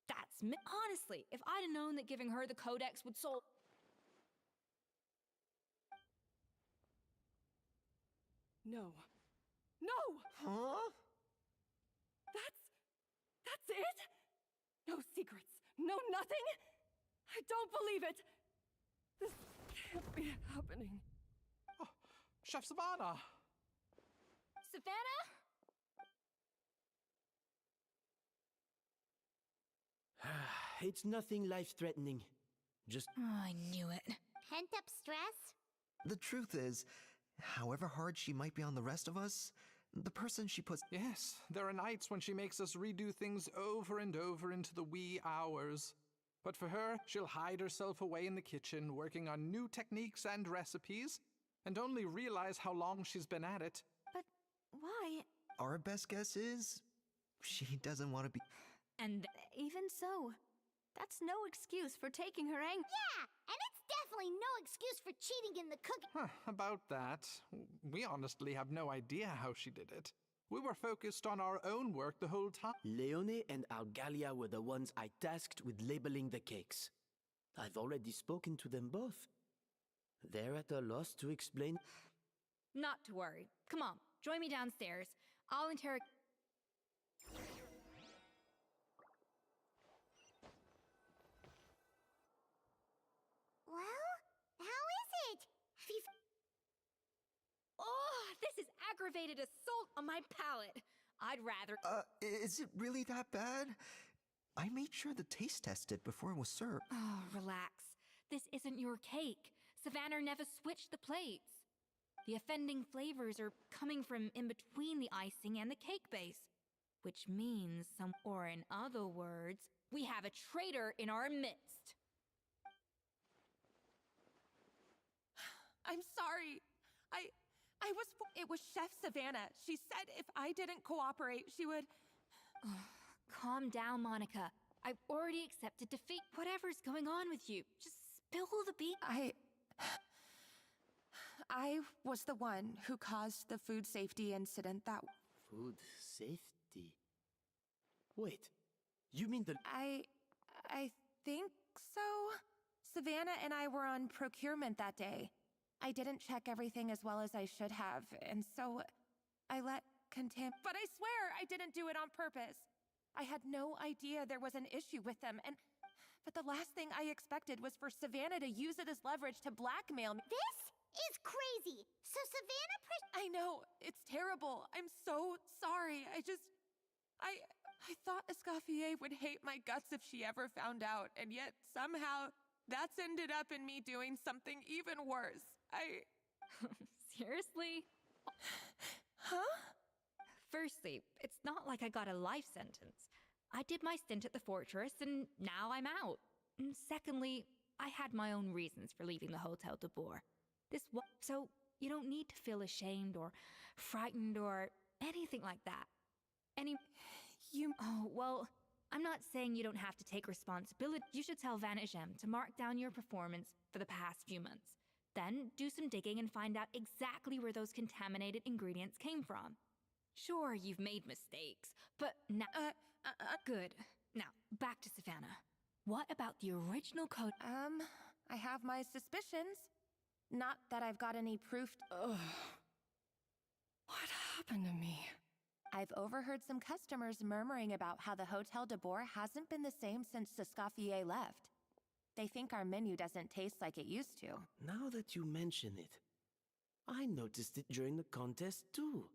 That's me. Honestly, if I'd have known that giving her the Codex would solve... No. No! Huh? That's it? No secrets. No nothing? I don't believe it. This can't be happening. Oh, Chef Savannah! Savannah? It's nothing life-threatening. Just... Oh, I knew it. Pent-up stress? The truth is, however hard she might be on the rest of us, The person she puts... Yes, there are nights when she makes us redo things over and over into the wee hours. But for her, she'll hide herself away in the kitchen, working on new techniques and recipes, and only realize how long she's been at it. But why? Our best guess is... she doesn't want to be... And Even so, that's no excuse for taking her anger. Yeah, and it's definitely no excuse for cheating in the cooking. Huh, about that, we honestly have no idea how she did it. We were focused on our own work the whole time. Leone and Algalia were the ones I tasked with labeling the cakes. I've already spoken to them both. They're at a loss to explain. not to worry. Come on, join me downstairs. I'll interrogate. Well, how is it? Have you... Oh, this is aggravated assault on my palate. I'd rather... Is it really that bad? I made sure to taste test it before it was served. Oh, relax. This isn't your cake. Savannah never switched the plates. The offending flavors are coming from in between the icing and the cake base. Which means or in other words, we have a traitor in our midst. I'm sorry. It was Chef Savannah. She said if I didn't cooperate, she would... Calm down, Monica. I've already accepted defeat. Whatever's going on with you, just spill the beans. I was the one who caused the food safety incident that... Food safety? Wait, you mean the... I think so? Savannah and I were on procurement that day. I didn't check everything as well as I should have, and so I let But I swear I didn't do it on purpose. I had no idea there was an issue with them, but the last thing I expected was for Savannah to use it as leverage to blackmail me. This is crazy. So Savannah I know, it's terrible. I'm so sorry. I thought Escoffier would hate my guts if she ever found out, and yet somehow that's ended up in me doing something even worse. Seriously? Huh? Firstly, it's not like I got a life sentence. I did my stint at the fortress, and now I'm out. And secondly, I had my own reasons for leaving the Hotel de Boer. So you don't need to feel ashamed or frightened or anything like that. Oh, well, I'm not saying you don't have to take responsibility. You should tell Vanagem to mark down your performance for the past few months. Then do some digging and find out exactly where those contaminated ingredients came from. Sure, you've made mistakes, but now... Good. Now, back to Savannah. What about the original code? I have my suspicions. Not that I've got any proof. Ugh. What happened to me? I've overheard some customers murmuring about how the Hotel de Boer hasn't been the same since Escoffier left. They think our menu doesn't taste like it used to. Now that you mention it, I noticed it during the contest too.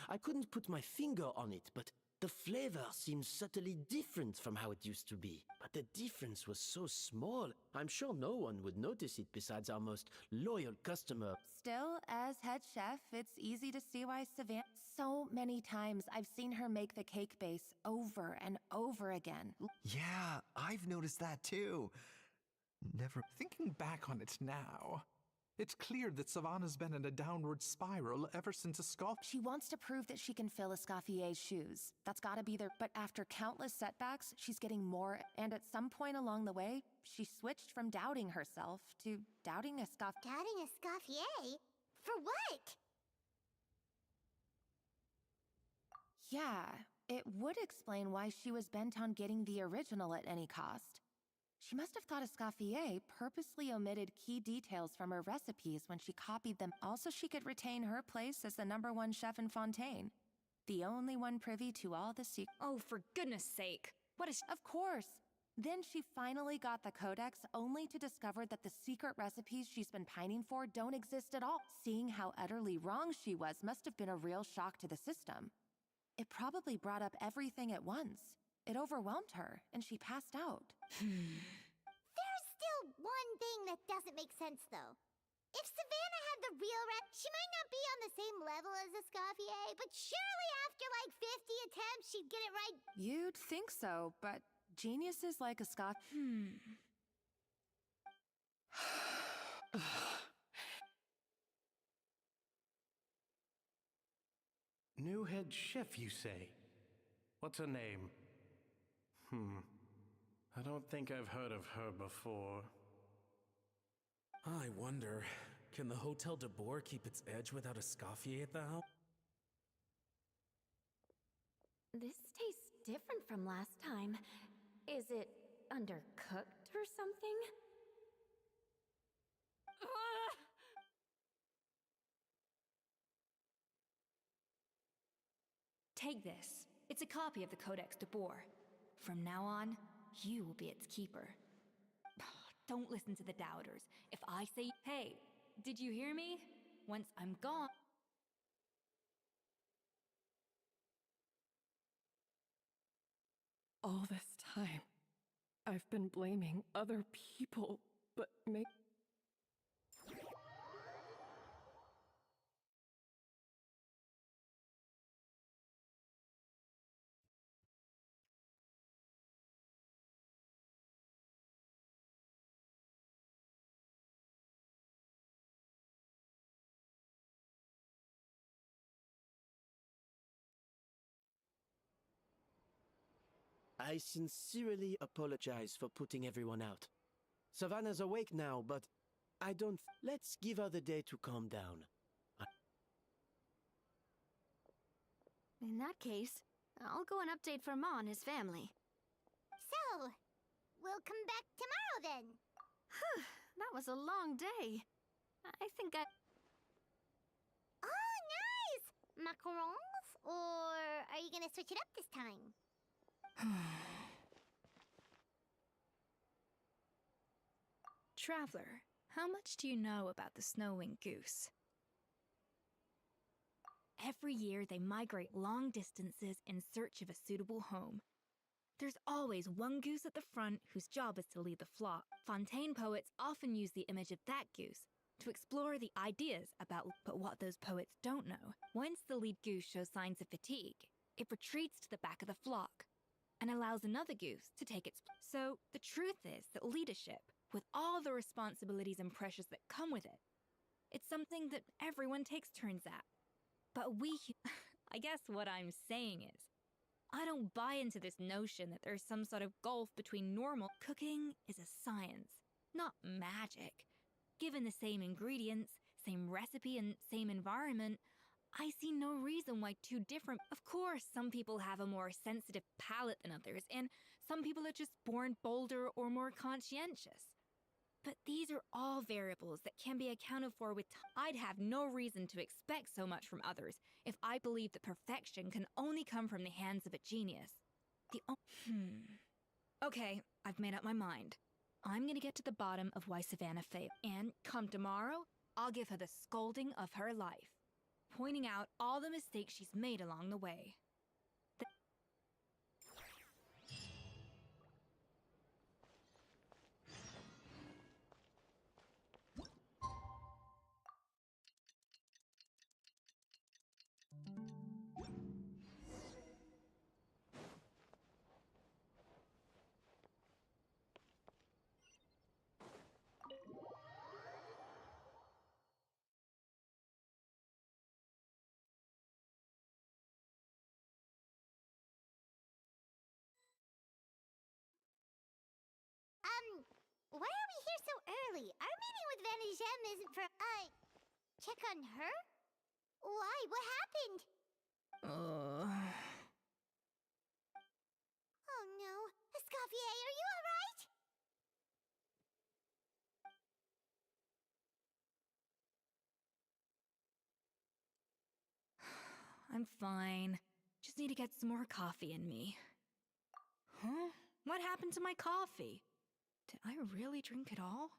I couldn't put my finger on it, but the flavor seems subtly different from how it used to be. But the difference was so small, I'm sure no one would notice it besides our most loyal customer. Still, as head chef, it's easy to see why Savannah... So many times I've seen her make the cake base over and over again. Yeah, I've noticed that too. Never... Thinking back on it now, it's clear that Savannah's been in a downward spiral ever since She wants to prove that she can fill Escoffier's shoes. That's gotta be there. But after countless setbacks, she's getting more, and at some point along the way, she switched from doubting herself to doubting Escoffier. Doubting Escoffier? For what? Yeah, it would explain why she was bent on getting the original at any cost. She must have thought Escoffier purposely omitted key details from her recipes when she copied them. Also, she could retain her place as the #1 chef in Fontaine. The only one privy to all the secrets. Oh, for goodness sake. What is... Of course. Then she finally got the codex, only to discover that the secret recipes she's been pining for don't exist at all. Seeing how utterly wrong she was must have been a real shock to the system. It probably brought up everything at once. It overwhelmed her, and she passed out. There's still one thing that doesn't make sense, though. If Savannah had the real she might not be on the same level as Escoffier, but surely after like 50 attempts, she'd get it right. You'd think so, but geniuses like New head chef, you say? What's her name? I don't think I've heard of her before. I wonder, can the Hotel de Boer keep its edge without Escoffier at the helm? This tastes different from last time. Is it undercooked or something? Take this. It's a copy of the Codex de Boer. From now on, you will be its keeper. Don't listen to the doubters. If I say, hey, did you hear me? Once I'm gone... All this time, I've been blaming other people, but I sincerely apologize for putting everyone out. Savannah's awake now, but I don't... Let's give her the day to calm down. In that case, I'll go and update for Ma and his family. So, we'll come back tomorrow then. That was a long day. I think I... Oh, nice! Macarons? Or are you gonna switch it up this time? Traveler, how much do you know about the snow-winged goose? Every year they migrate long distances in search of a suitable home. There's always one goose at the front whose job is to lead the flock. Fontaine poets often use the image of that goose to explore the ideas about what those poets don't know. Once the lead goose shows signs of fatigue, it retreats to the back of the flock and allows another goose to take its place. So the truth is that leadership, with all the responsibilities and pressures that come with it, it's something that everyone takes turns at. But I guess what I'm saying is, I don't buy into this notion that there's some sort of gulf between normal. Cooking is a science, not magic. Given the same ingredients, same recipe, and same environment, I see no reason why two different... Of course, some people have a more sensitive palate than others, and some people are just born bolder or more conscientious. But these are all variables that can be accounted for with time. I'd have no reason to expect so much from others if I believed that perfection can only come from the hands of a genius. Okay, I've made up my mind. I'm gonna get to the bottom of why Savannah failed. And come tomorrow, I'll give her the scolding of her life, pointing out all the mistakes she's made along the way. Why are we here so early? Our meeting with Vanigem isn't for... check on her? Why? What happened? Oh no. Escoffier, are you alright? I'm fine. Just need to get some more coffee in me. Huh? What happened to my coffee? Did I really drink it all?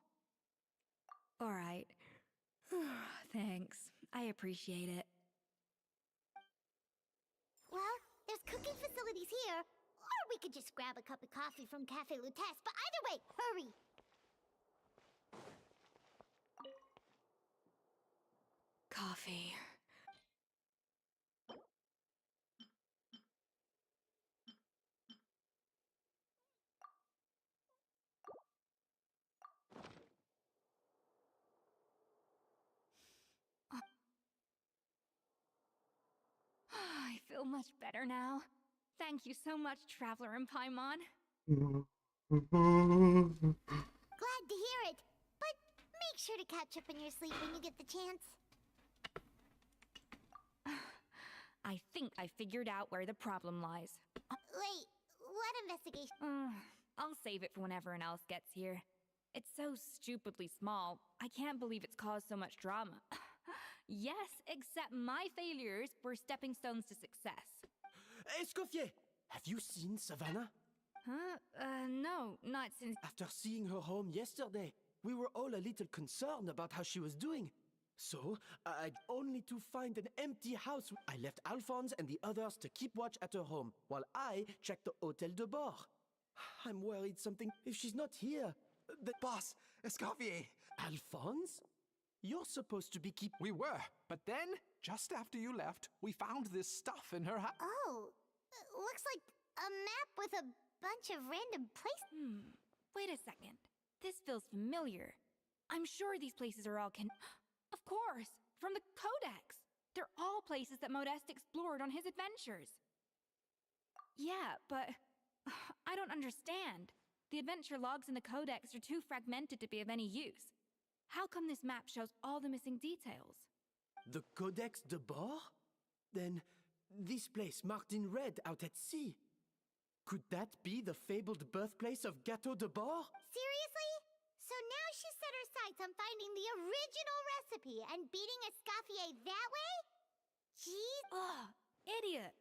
Alright. Thanks. I appreciate it. Well, there's cooking facilities here. Or we could just grab a cup of coffee from Cafe Lutece, but either way, hurry! coffee. I feel much better now. Thank you so much, Traveler and Paimon. Glad to hear it. But make sure to catch up on your sleep when you get the chance. I think I figured out where the problem lies. Wait, what investigation? I'll save it for when everyone else gets here. It's so stupidly small, I can't believe it's caused so much drama. Yes, except my failures were stepping stones to success. Escoffier, have you seen Savannah? Huh? No, not since... After seeing her home yesterday, we were all a little concerned about how she was doing. So, only to find an empty house, I left Alphonse and the others to keep watch at her home, while I checked the Hôtel de Bord. I'm worried something... If she's not here... Boss, Escoffier! Alphonse? You're supposed to be We were, but then, just after you left, we found this stuff in her house. Oh, looks like a map with a bunch of random places. Wait a second. This feels familiar. I'm sure these places are all Of course! From the Codex! They're all places that Modeste explored on his adventures. Yeah, but... I don't understand. The adventure logs in the Codex are too fragmented to be of any use. How come this map shows all the missing details? The Codex de Bord? Then, this place marked in red out at sea. Could that be the fabled birthplace of Gâteau de Bord? Seriously? So now she set her sights on finding the original recipe and beating Escoffier that way? Jeez. Ugh, idiot!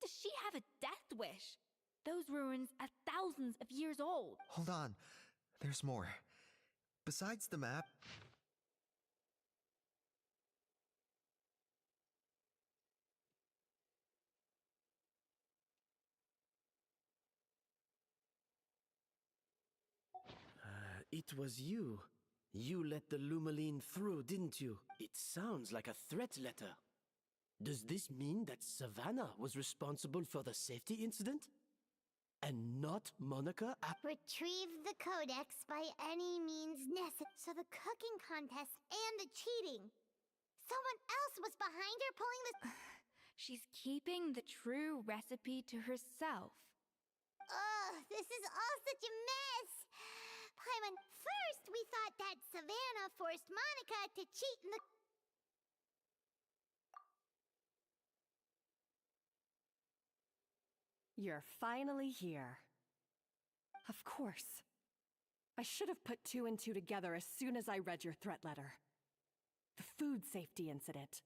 Does she have a death wish? Those ruins are thousands of years old. Hold on. There's more. Besides the map... It was you. You let the Lumaline through, didn't you? It sounds like a threat letter. Does this mean that Savannah was responsible for the safety incident? And not Monica? Retrieve the Codex by any means necessary. So the cooking contest and the cheating. Someone else was behind her pulling this. She's keeping the true recipe to herself. Ugh, this is all such a mess. Paimon, first we thought that Savannah forced Monica to cheat in the... You're finally here. Of course. I should have put 2 and 2 together as soon as I read your threat letter. The food safety incident.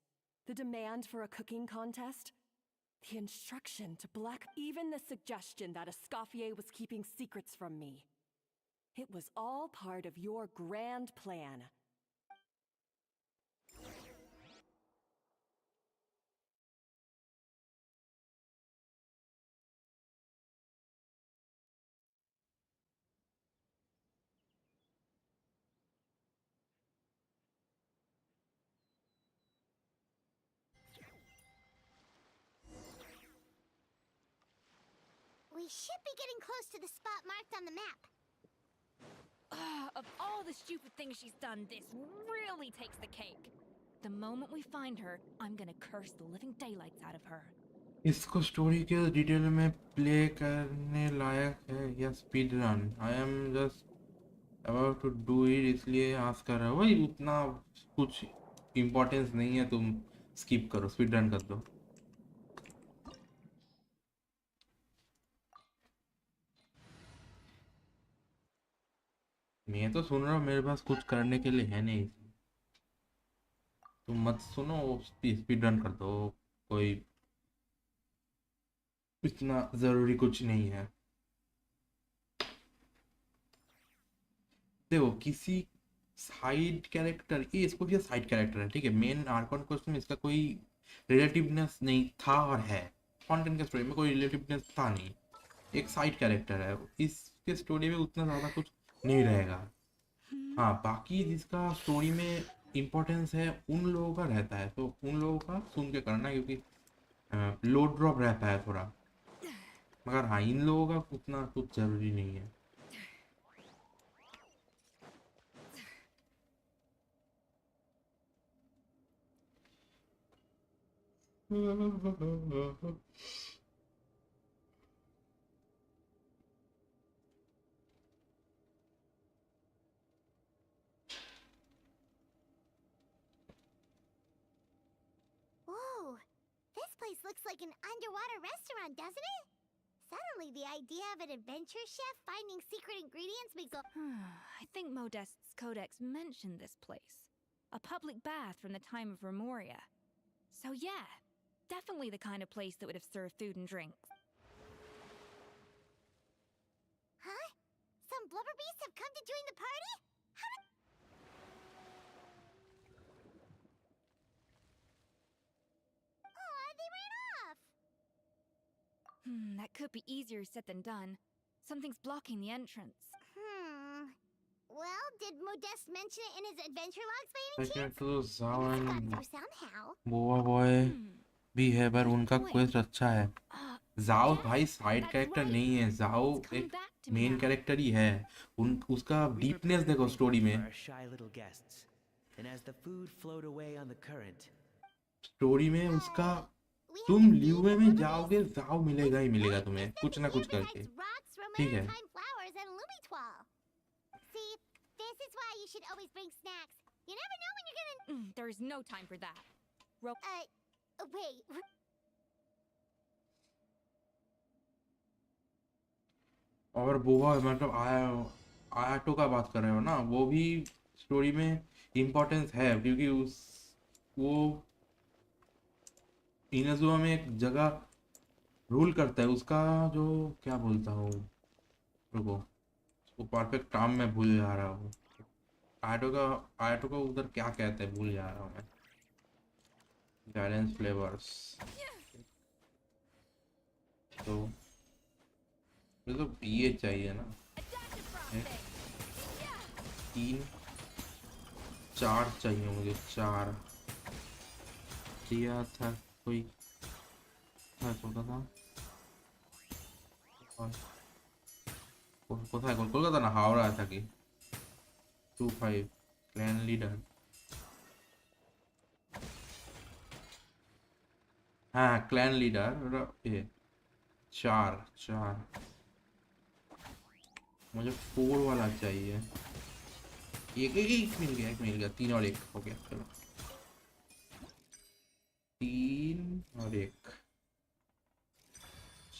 The demand for a cooking contest. The instruction to even the suggestion that Escoffier was keeping secrets from me. It was all part of your grand plan. We should be getting close to the spot marked on the map. Of all the stupid things she's done, this really takes the cake. The moment we find her, I'm gonna curse the living daylights out of her. इसको story के detail में play करने लायक है या speed run? I am just about to do it, इसलिए ask कर रहा हूँ। वही उतना कुछ इम्पोर्टेंस नहीं है, तुम स्किप करो, स्पीड रन कर दो। मैं तो सुन रहा हूँ, मेरे पास कुछ करने के लिए है नहीं। तुम मत सुनो, स्पीड रन कर दो, कोई इतना जरूरी कुछ नहीं है। देखो, किसी साइड कैरेक्टर, ये इसको क्या साइड कैरेक्टर है, ठीक है, मेन आर्कन क्वेस्ट में इसका कोई रिलेटिवनेस नहीं था और है। कंटेंट के स्टोरी में कोई रिलेटिवनेस था नहीं, एक साइड कैरेक्टर है। इसके स्टोरी में उतना ज़्यादा कुछ नहीं रहेगा। हाँ, बाकी जिसका स्टोरी में इम्पोर्टेंस है उन लोगों का रहता है, तो उन लोगों का सुन के करना, क्योंकि लोड ड्रॉप रहता है थोड़ा, मगर हाँ इन लोगों का उतना कुछ जरूरी नहीं है। Whoa, this place looks like an underwater restaurant, doesn't it? Suddenly, the idea of an adventure chef finding secret ingredients makes a. I think Modest's codex mentioned this place. A public bath from the time of Remoria. So yeah, definitely the kind of place that would have served food and drink. Huh? Some blubber beasts have come to join the party? How did... Aw, they ran off! That could be easier said than done. Something's blocking the entrance. Well, did Modeste mention it in his adventure logs by any second chance? तो जाओ It must have and gotten through somehow. Boa boy भी है, पर उनका quest अच्छा है। जाओ भाई साइड कैरेक्टर नहीं है, जाओ एक मेन कैरेक्टर ही है। उसका डीपनेस देखो स्टोरी में। And as the food flowed away on the current, story में उसका तुम ल्यूवे में जाओगे, जाओ मिलेगा ही मिलेगा तुम्हें कुछ ना कुछ करके, ठीक है। See, this is why you should always bring snacks. You never know when you're gonna. There's no time for that. Wait. और बोआ मतलब आयाटो का बात कर रहे हो ना, वो भी स्टोरी में इम्पोर्टेंस है, क्योंकि वो इनाजुआ में एक जगह रूल करता है, उसका जो क्या बोलता हूँ, रुको वो परफेक्ट टर्म में भूल जा रहा हूँ। आयाटो का उधर क्या कहते हैं भूल जा रहा हूँ मैं। बैलेंस फ्लेवर्स, तो मुझे तो ये चाहिए ना, 3 4 चाहिए मुझे, 4 दिया था कोई কোথায় কলকাতা না হাওড়া থাকি। 25 ক্ল্যান লিডার, हाँ क्लैन लीडर ये 4 मुझे 4 वाला चाहिए। एक मिल गया 3 और 1 हो गया, चलो 3 और 1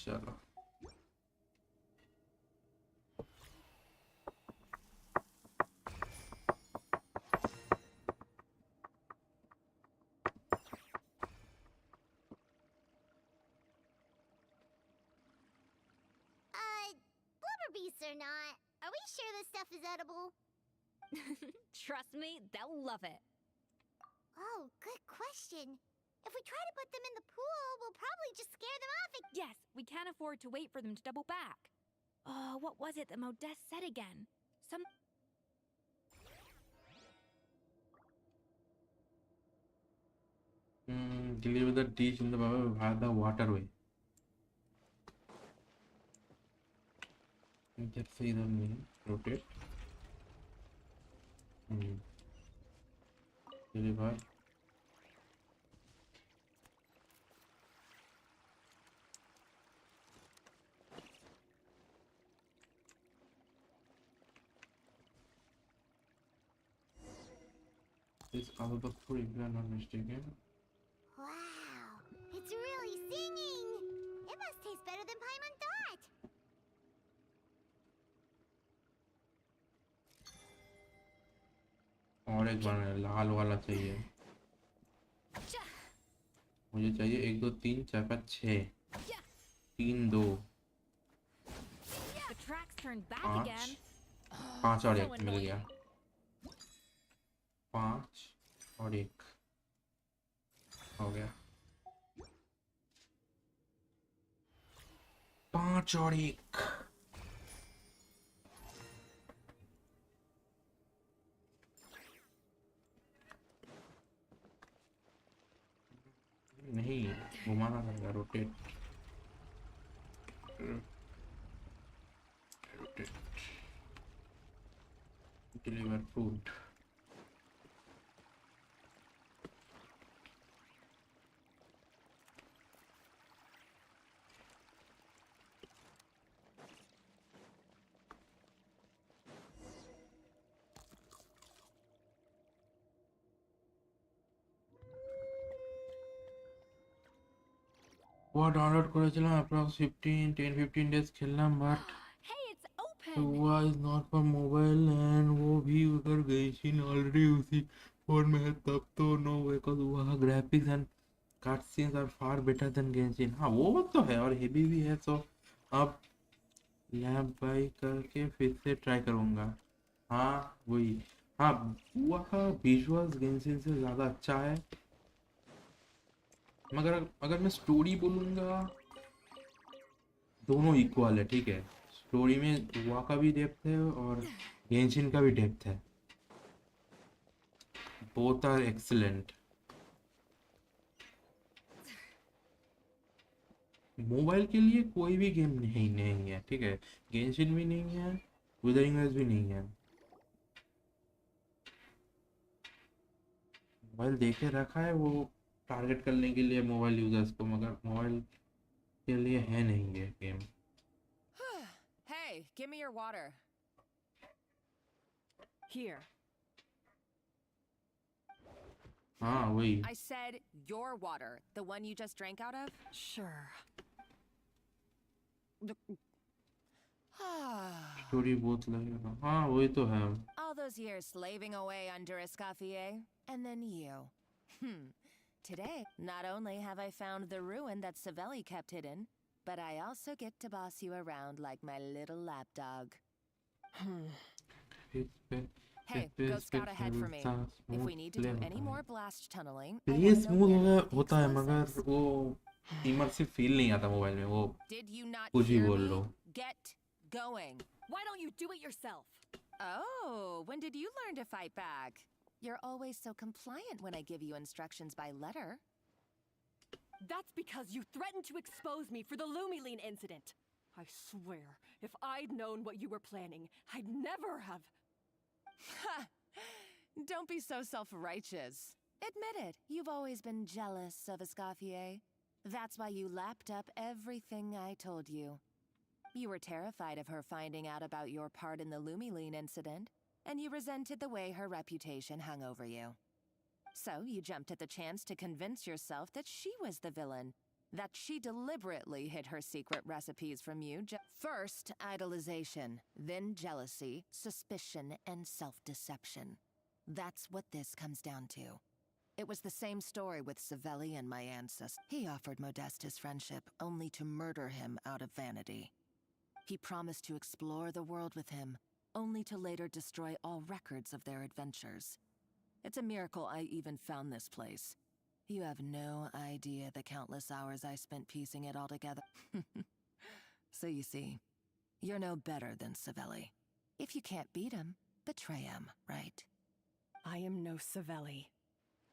चलो। Blubber beasts or not, are we sure this stuff is edible? Trust me, they'll love it. Oh, good question. If we try to put them in the pool, we'll probably just scare them off. Yes, we can't afford to wait for them to double back. Oh, what was it that Modeste said again? Deliver the dish in the via the waterway. That's either mean rotate. Deliver. This other three, if I'm not mistaken. Wow, it's really singing! It must taste better than Paimon thought! और एक बार लाल वाला चाहिए मुझे, चाहिए 1 2 3 4 5 6 3 2 5 और 1 मिल गया, 5 और 1 हो गया, 5 और 1। घुमाना पड़ेगा, रोटेट रोटेट, डिलीवर फूड। वो डाउनलोड করেছিলাম अप्रॉक्स 10-15 डेज खेलना, बट Hey, it's open! हुआ is not for mobile, and वो भी अगर गेंशिन ऑलरेडी उसी फोन में है तब तो नो वे, बिकॉज वहाँ graphics and cut scenes are far better than Genshin. हाँ वो बात तो है, और हेवी भी है, सो अब लैब बाई करके फिर से ट्राई करूँगा। हाँ वही, हाँ वहाँ का विजुअल्स गेंशिन से ज़्यादा अच्छा है, मगर अगर मैं स्टोरी बोलूँगा दोनों इक्वल है, ठीक है। स्टोरी में हुआ का भी डेप्थ है और गेंशिन का भी डेप्थ है, बोथ आर एक्सीलेंट। मोबाइल के लिए कोई भी गेम नहीं है, ठीक है। गेंशिन भी नहीं है, विदरिंग भी नहीं है। मोबाइल देके रखा है वो टारगेट करने के लिए मोबाइल यूजर्स को, मगर मोबाइल के लिए है नहीं ये game. Hey, give me your water. Here. हाँ वही, I said your water, the one you just drank out of? Sure. Story बहुत लगेगा, हाँ वही तो है। All those years slaving away under Escoffier, and then you. Today, not only have I found the ruin that Savelli kept hidden, but I also get to boss you around like my little lapdog. Hey, go scout ahead for me. If we need to do any more blast tunneling, I ये want to know smooth where to put the होता है, मगर explosives. वो immersive feel नहीं आता mobile में, वो Did you not कुछ भी hear बोल me? Low. Get going. Why don't you do it yourself? Oh, when did you learn to fight back? You're always so compliant when I give you instructions by letter. That's because you threatened to expose me for the Lumiline incident. I swear, if I'd known what you were planning, I'd never have. Ha! Don't be so self-righteous. Admit it, you've always been jealous of Escoffier. That's why you lapped up everything I told you. You were terrified of her finding out about your part in the Lumiline incident, and you resented the way her reputation hung over you. So you jumped at the chance to convince yourself that she was the villain, that she deliberately hid her secret recipes from you. First, idolization, then jealousy, suspicion, and self-deception. That's what this comes down to. It was the same story with Savelli and my ancestor. He offered Modeste his friendship only to murder him out of vanity. He promised to explore the world with him, only to later destroy all records of their adventures. It's a miracle I even found this place. You have no idea the countless hours I spent piecing it all together. So you see, you're no better than Savelli. If you can't beat him, betray him, right? I am no Savelli.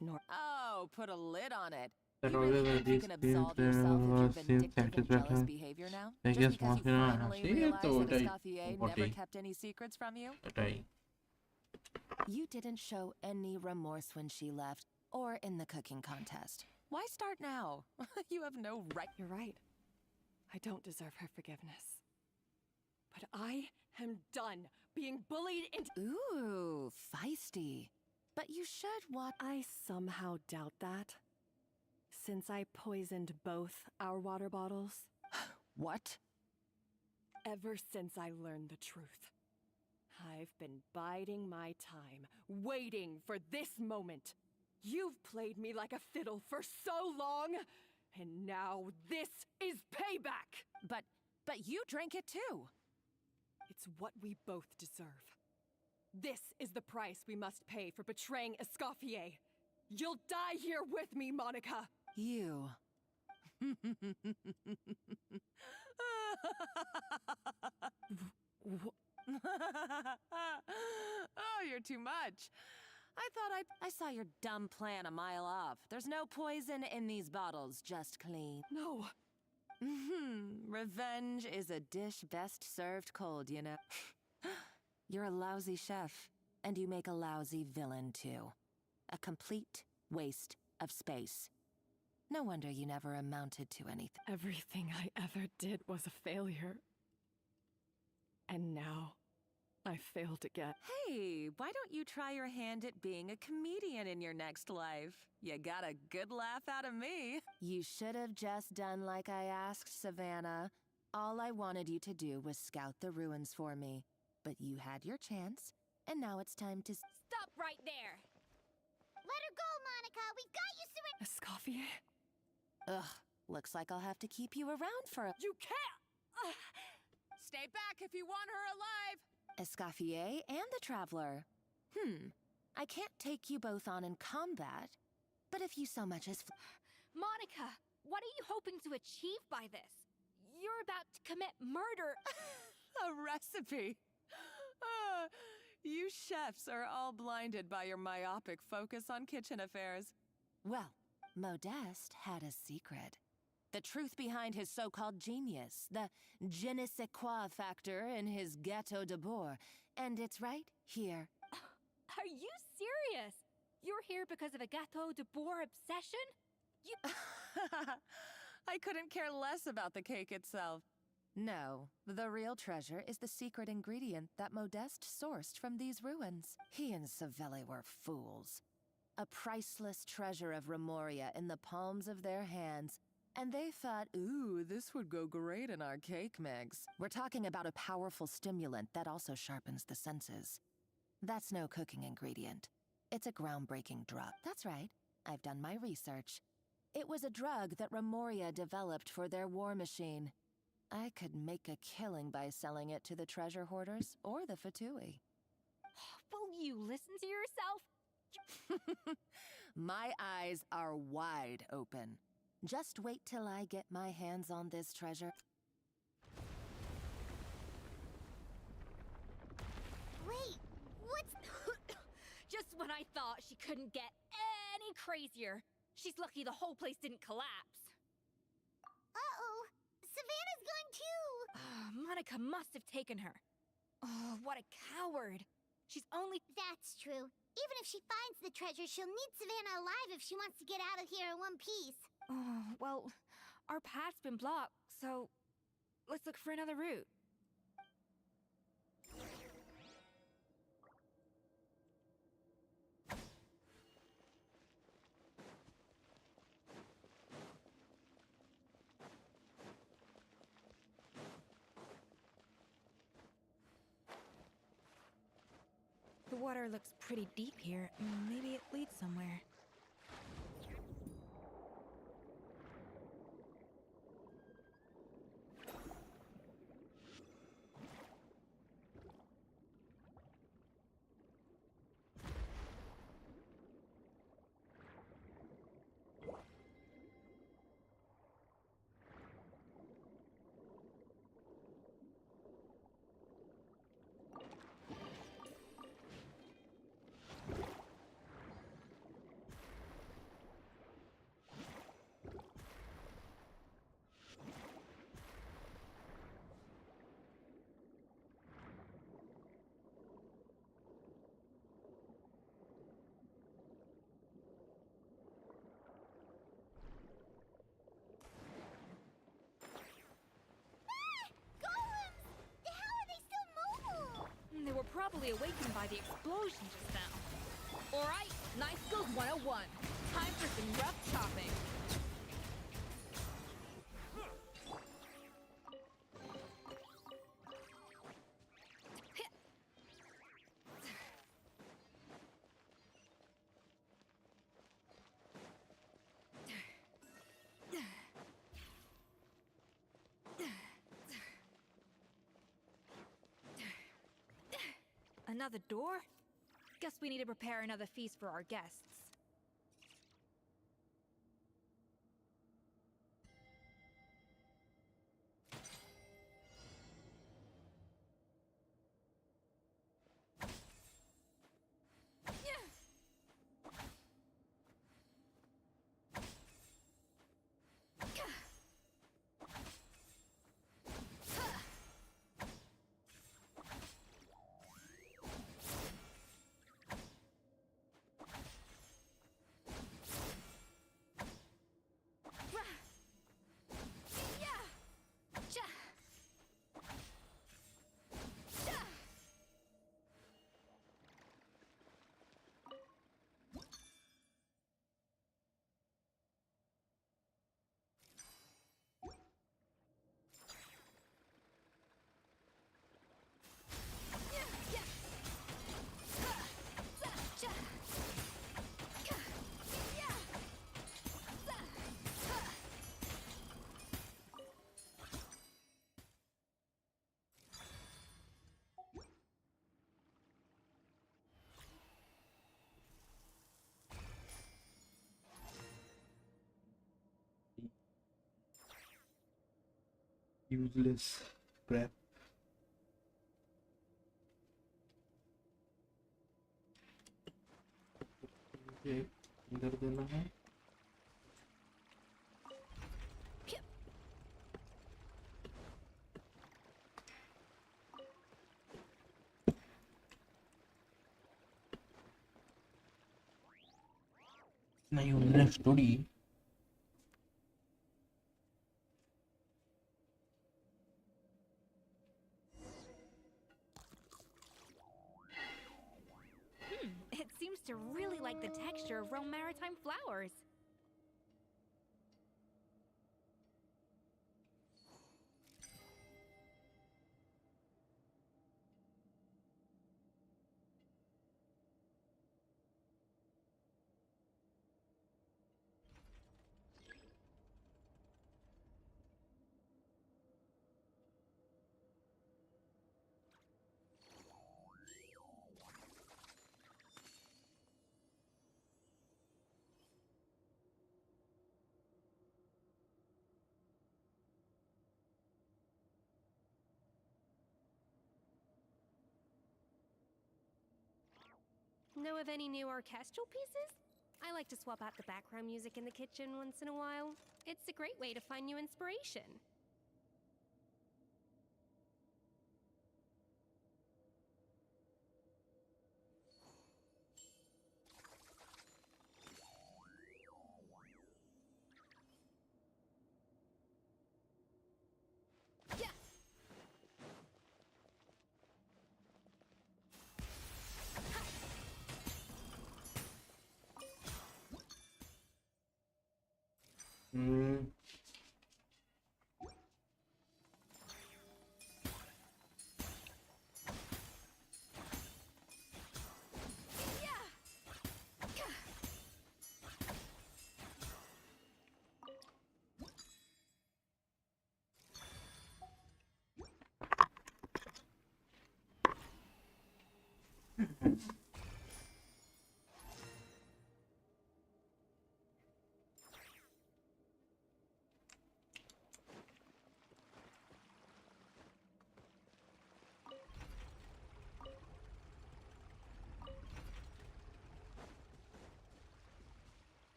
Nor. Oh, put a lid on it. That You always really think you these can screens absolve yourself of your seem vindictive and satisfied. jealous behavior now? I Just guess because you once finally see realized तो that वही Escoffier never kept any secrets from you? वही You didn't show any remorse when she left, or in the cooking contest. Why start now? You have no right. You're right. I don't deserve her forgiveness. But I am done being bullied into. Ooh, feisty. But you should watch. I somehow doubt that. Since I poisoned both our water bottles. What? Ever since I learned the truth. I've been biding my time, waiting for this moment. You've played me like a fiddle for so long, and now this is payback! But you drank it too. It's what we both deserve. This is the price we must pay for betraying Escoffier. You'll die here with me, Monica! You. Oh, you're too much. I thought I saw your dumb plan a mile off. There's no poison in these bottles, just clean. No. Revenge is a dish best served cold, you know. You're a lousy chef, and you make a lousy villain, too. A complete waste of space. No wonder you never amounted to anything. Everything I ever did was a failure. And now, I failed again. Hey, why don't you try your hand at being a comedian in your next life? You got a good laugh out of me. You should have just done like I asked, Savannah. All I wanted you to do was scout the ruins for me. But you had your chance, and now it's time to... Stop right there! Let her go, Monica! We've got you surrendered! Escoffier? Ugh, looks like I'll have to keep you around for a... You can't! Stay back if you want her alive! Escoffier and the Traveler. I can't take you both on in combat, but if you so much as... Monica, what are you hoping to achieve by this? You're about to commit murder. A recipe! You chefs are all blinded by your myopic focus on kitchen affairs. Well, Modeste had a secret. The truth behind his so-called genius, the je ne sais quoi factor in his gâteau de bourg, and it's right here. Are you serious? You're here because of a gâteau de bourg obsession? You... I couldn't care less about the cake itself. No, the real treasure is the secret ingredient that Modeste sourced from these ruins. He and Savelli were fools. A priceless treasure of Remoria in the palms of their hands, and they thought, ooh, this would go great in our cake mix. We're talking about a powerful stimulant that also sharpens the senses. That's no cooking ingredient. It's a groundbreaking drug. That's right, I've done my research. It was a drug that Remoria developed for their war machine. I could make a killing by selling it to the treasure hoarders or the Fatui. Will you listen to yourself? My eyes are wide open. Just wait till I get my hands on this treasure. Wait, what's... Just when I thought she couldn't get any crazier. She's lucky the whole place didn't collapse. Uh-oh. Savannah's gone too! Monica must have taken her. Oh, what a coward. She's only... That's true. Even if she finds the treasure, she'll need Savannah alive if she wants to get out of here in one piece. Oh, well, our path's been blocked, so let's look for another route. The water looks pretty deep here. Maybe it leads somewhere. They were probably awakened by the explosion just now. Alright, Knife Skills 101. Time for some rough chopping. Another door? Guess we need to prepare another feast for our guests. Useless prep. मुझे इधर देना है. नहीं उन्हें story. It seems to really like the texture of Rome maritime flowers. Know of any new orchestral pieces? I like to swap out the background music in the kitchen once in a while. It's a great way to find new inspiration.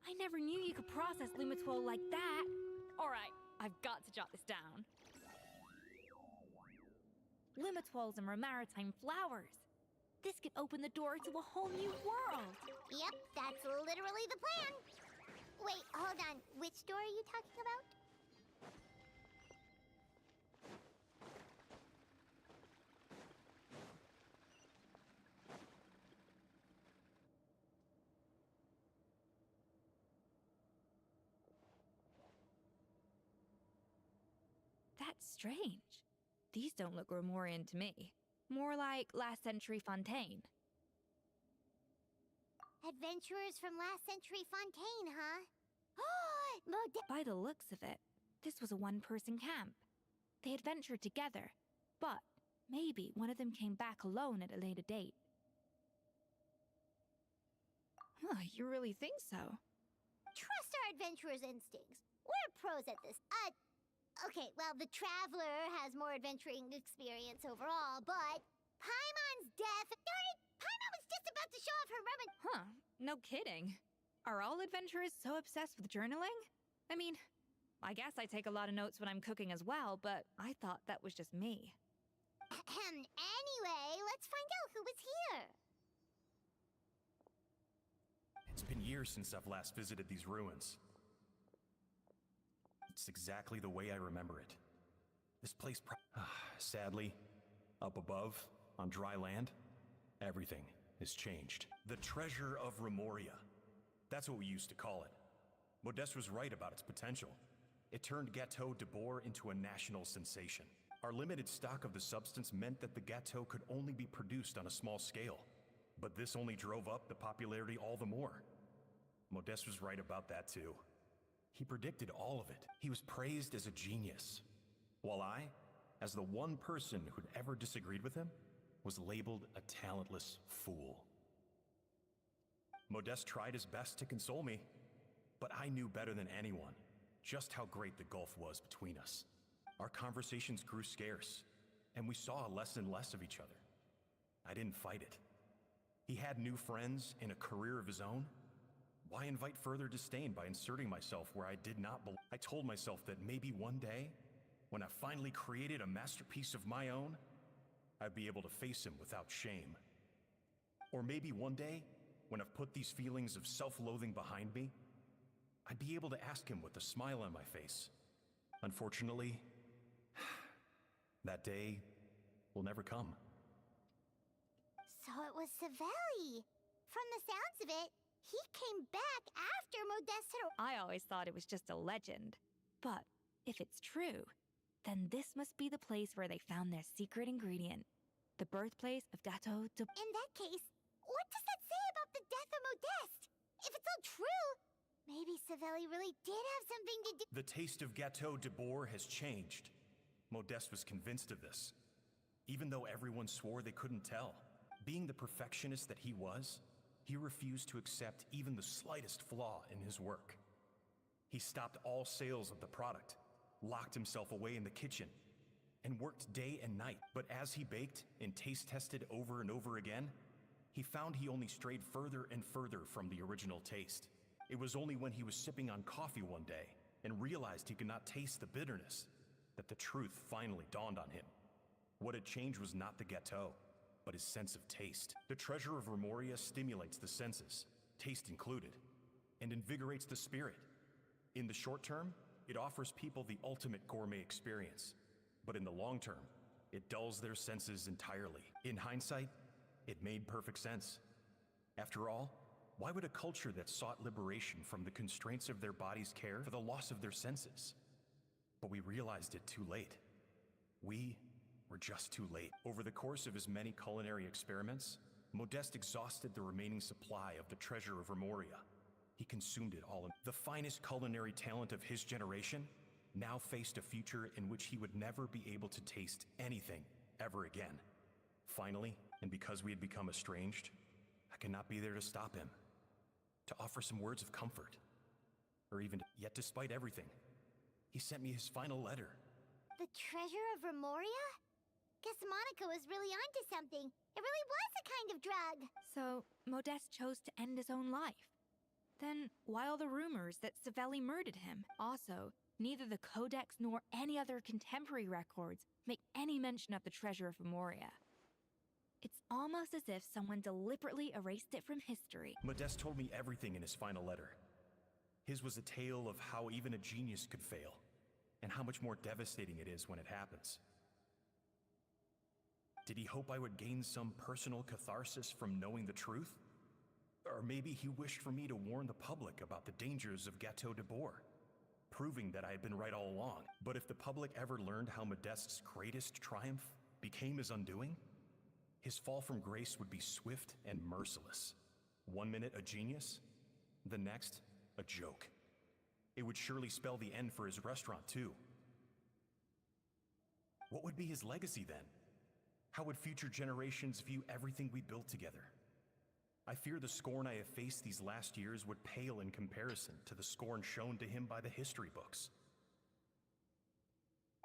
I never knew you could process Lumitwol like that. Alright, I've got to jot this down. Lumitwols and maritime flowers. This could open the door to a whole new world. Yep, that's literally the plan. Wait, hold on. Which door are you talking about? That's strange. These don't look Grimoirian to me. More like last century Fontaine. Adventurers from last century Fontaine, huh? By the looks of it, this was a one-person camp. They adventured together, but maybe one of them came back alone at a later date. Huh, you really think so? Trust our adventurer's instincts. We're pros at this. Okay, well, the Traveler has more adventuring experience overall, but Paimon's death... Darn it! Paimon was just about to show off her Roman... Huh, no kidding. Are all adventurers so obsessed with journaling? I mean, I guess I take a lot of notes when I'm cooking as well, but I thought that was just me. Anyway, let's find out who was here. It's been years since I've last visited these ruins. It's exactly the way I remember it. This place sadly, up above, on dry land, everything has changed. The treasure of Remoria. That's what we used to call it. Modeste was right about its potential. It turned Gâteau de Bourg into a national sensation. Our limited stock of the substance meant that the gâteau could only be produced on a small scale. But this only drove up the popularity all the more. Modeste was right about that too. He predicted all of it. He was praised as a genius, while I, as the one person who'd ever disagreed with him, was labeled a talentless fool. Modeste tried his best to console me, but I knew better than anyone just how great the gulf was between us. Our conversations grew scarce, and we saw less and less of each other. I didn't fight it. He had new friends and a career of his own. Why invite further disdain by inserting myself where I did not belong? I told myself that maybe one day, when I finally created a masterpiece of my own, I'd be able to face him without shame. Or maybe one day, when I've put these feelings of self-loathing behind me, I'd be able to ask him with a smile on my face. Unfortunately, that day will never come. So it was Zibai. From the sounds of it, he came back after Modeste had... I always thought it was just a legend. But if it's true, then this must be the place where they found their secret ingredient. The birthplace of Gâteau de... In that case, what does that say about the death of Modeste? If it's all true, maybe Zibai really did have something to do... The taste of Gâteau de Bourg has changed. Modeste was convinced of this, even though everyone swore they couldn't tell. Being the perfectionist that he was, he refused to accept even the slightest flaw in his work. He stopped all sales of the product, locked himself away in the kitchen, and worked day and night. But as he baked and taste tested over and over again, he found he only strayed further and further from the original taste. It was only when he was sipping on coffee one day and realized he could not taste the bitterness that the truth finally dawned on him. What had changed was not the gâteau, but his sense of taste. The treasure of Remoria stimulates the senses, taste included, and invigorates the spirit. In the short term, it offers people the ultimate gourmet experience, but in the long term, it dulls their senses entirely. In hindsight, it made perfect sense. After all, why would a culture that sought liberation from the constraints of their bodies care for the loss of their senses? But we realized it too late. We were just too late. Over the course of his many culinary experiments, Modeste exhausted the remaining supply of the treasure of Remoria. He consumed it all. The finest culinary talent of his generation now faced a future in which he would never be able to taste anything ever again. Finally, and because we had become estranged, I could not be there to stop him, to offer some words of comfort, or even... Yet despite everything, he sent me his final letter. The treasure of Remoria? Guess Monica was really onto something. It really was a kind of drug. So, Modeste chose to end his own life. Then, why all the rumors that Zibai murdered him? Also, neither the Codex nor any other contemporary records make any mention of the treasure of Remoria. It's almost as if someone deliberately erased it from history. Modeste told me everything in his final letter. His was a tale of how even a genius could fail, and how much more devastating it is when it happens. Did he hope I would gain some personal catharsis from knowing the truth? Or maybe he wished for me to warn the public about the dangers of Gâteau de Bourg, proving that I had been right all along. But if the public ever learned how Modeste's greatest triumph became his undoing, his fall from grace would be swift and merciless. 1 minute a genius, the next a joke. It would surely spell the end for his restaurant too. What would be his legacy then? How would future generations view everything we built together? I fear the scorn I have faced these last years would pale in comparison to the scorn shown to him by the history books.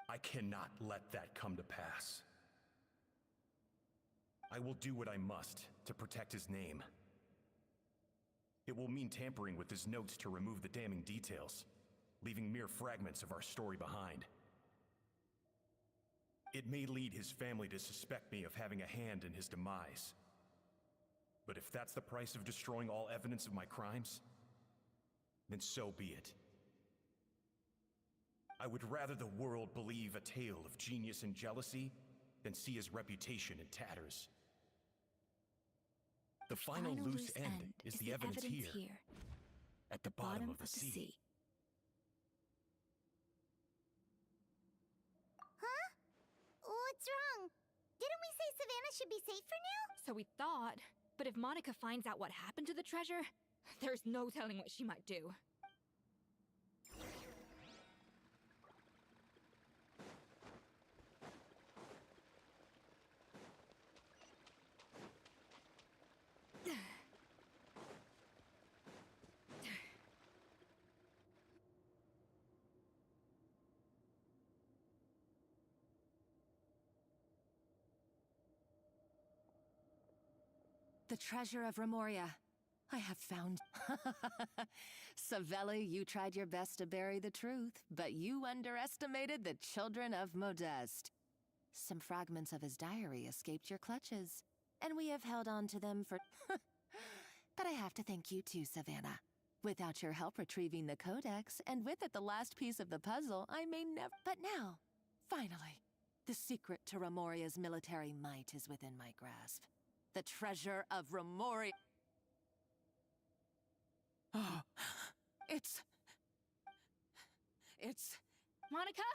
I cannot let that come to pass. I will do what I must to protect his name. It will mean tampering with his notes to remove the damning details, leaving mere fragments of our story behind. It may lead his family to suspect me of having a hand in his demise. But if that's the price of destroying all evidence of my crimes, then so be it. I would rather the world believe a tale of genius and jealousy than see his reputation in tatters. The final loose end is the evidence here, at the bottom of the sea. Huh? What's wrong? Didn't we say Savannah should be safe for now? So we thought, but if Monica finds out what happened to the treasure, there's no telling what she might do. The treasure of Remoria. I have found... Savelli, you tried your best to bury the truth, but you underestimated the children of Modeste. Some fragments of his diary escaped your clutches, and we have held on to them for... But I have to thank you too, Savannah. Without your help retrieving the codex, and with it the last piece of the puzzle, I may never... But now, finally, the secret to Remoria's military might is within my grasp. The treasure of Remoria. Oh, it's... Monica?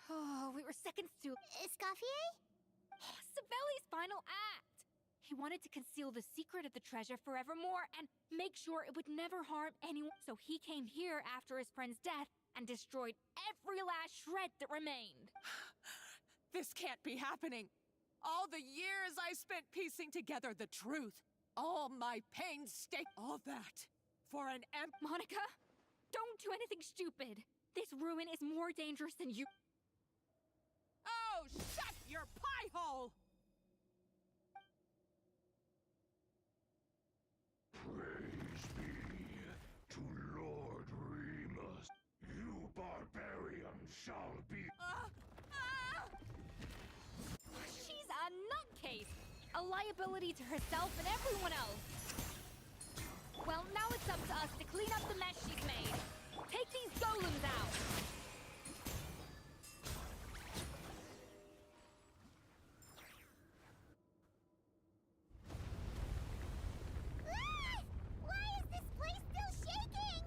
Oh, we were seconds too... Escoffier? Savelli's final act! He wanted to conceal the secret of the treasure forevermore and make sure it would never harm anyone. So he came here after his friend's death and destroyed every last shred that remained. This can't be happening. All the years I spent piecing together the truth. All my painstaking... All that for an Monica, don't do anything stupid. This ruin is more dangerous than you... Oh, shut your pie hole! Praise be to Lord Remus. You barbarian shall be... She's a nutcase! A liability to herself and everyone else! Well, now it's up to us to clean up the mess she's made. Take these golems out! Why is this place still shaking?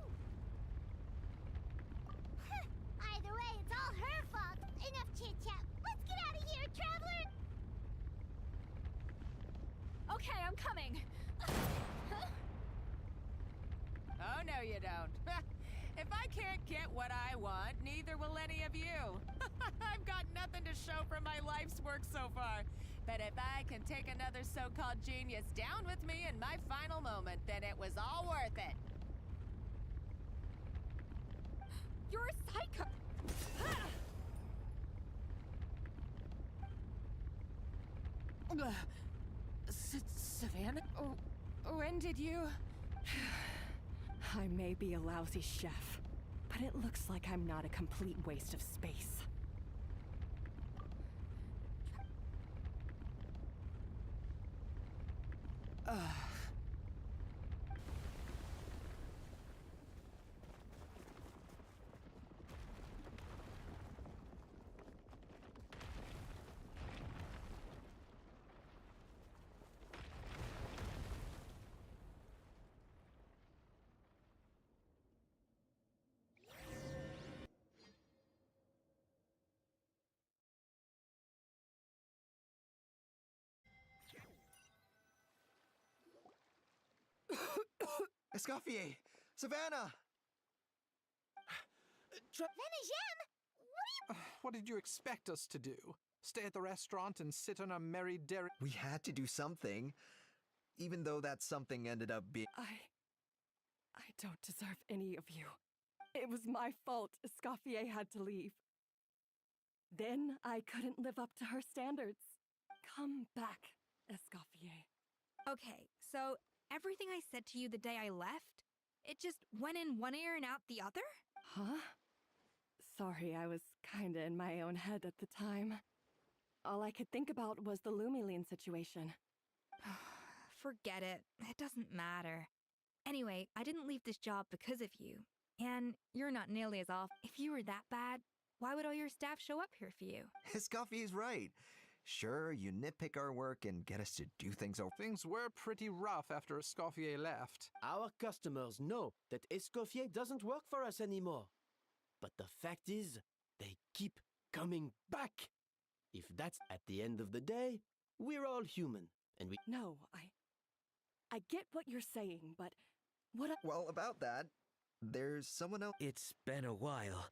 Either way, it's all her fault. Enough chit-chat. Let's get out of here, traveler! Okay, I'm coming. Oh, no you don't. If I can't get what I want, neither will any of you. I've got nothing to show for my life's work so far. But if I can take another so-called genius down with me in my final moment, then it was all worth it. You're a psycho! Savannah? When did you... I may be a lousy chef, but it looks like I'm not a complete waste of space. Escoffier! Savannah! Venejem! What did you expect us to do? Stay at the restaurant and sit on a merry dairy? We had to do something, even though that something ended up being... I don't deserve any of you. It was my fault Escoffier had to leave. Then I couldn't live up to her standards. Come back, Escoffier. Okay, so everything I said to you the day I left, it just went in one ear and out the other? Huh? Sorry, I was kinda in my own head at the time. All I could think about was the Lumiline situation. Forget it. It doesn't matter. Anyway, I didn't leave this job because of you. And you're not nearly as off. If you were that bad, Why would all your staff show up here for you? Escoffier's right. Sure, you nitpick our work and get us to do things over. Things were pretty rough after Escoffier left. Our customers know that Escoffier doesn't work for us anymore. But the fact is, they keep coming back. If that's at the end of the day, we're all human, and we— No, I get what you're saying, but what Well, about that, there's someone else. It's been a while,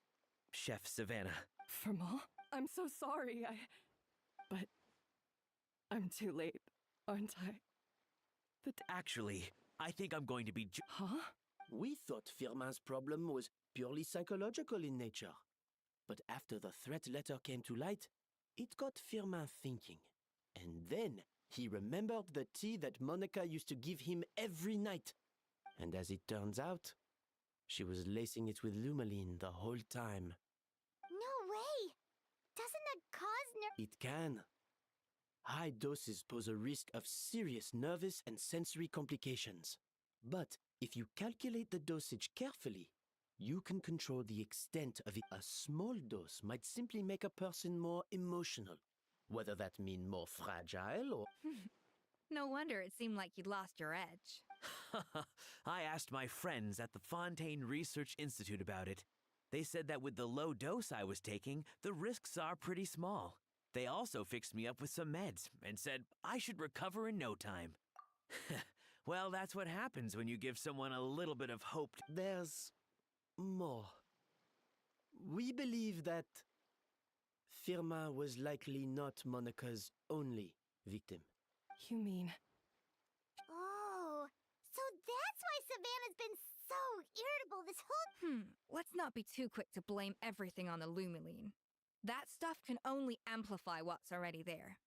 Chef Savannah. Firmal? I'm so sorry, But I'm too late, aren't I? Actually, I think I'm going to be Huh? We thought Firmin's problem was purely psychological in nature. But after the threat letter came to light, it got Firmin thinking. And then he remembered the tea that Monica used to give him every night. And as it turns out, she was lacing it with Lumaline the whole time. No way! Doesn't that cause It can. High doses pose a risk of serious nervous and sensory complications. But if you calculate the dosage carefully, you can control the extent of it. A small dose might simply make a person more emotional, whether that mean more fragile or— No wonder it seemed like you'd lost your edge. I asked my friends at the Fontaine Research Institute about it. They said that with the low dose I was taking, the risks are pretty small. They also fixed me up with some meds and said I should recover in no time. Well, that's what happens when you give someone a little bit of hope. There's more. We believe that Firmin was likely not Monica's only victim. You mean? Oh, so that's why Savannah's been so irritable this whole— Let's not be too quick to blame everything on the Lumaline. That stuff can only amplify what's already there.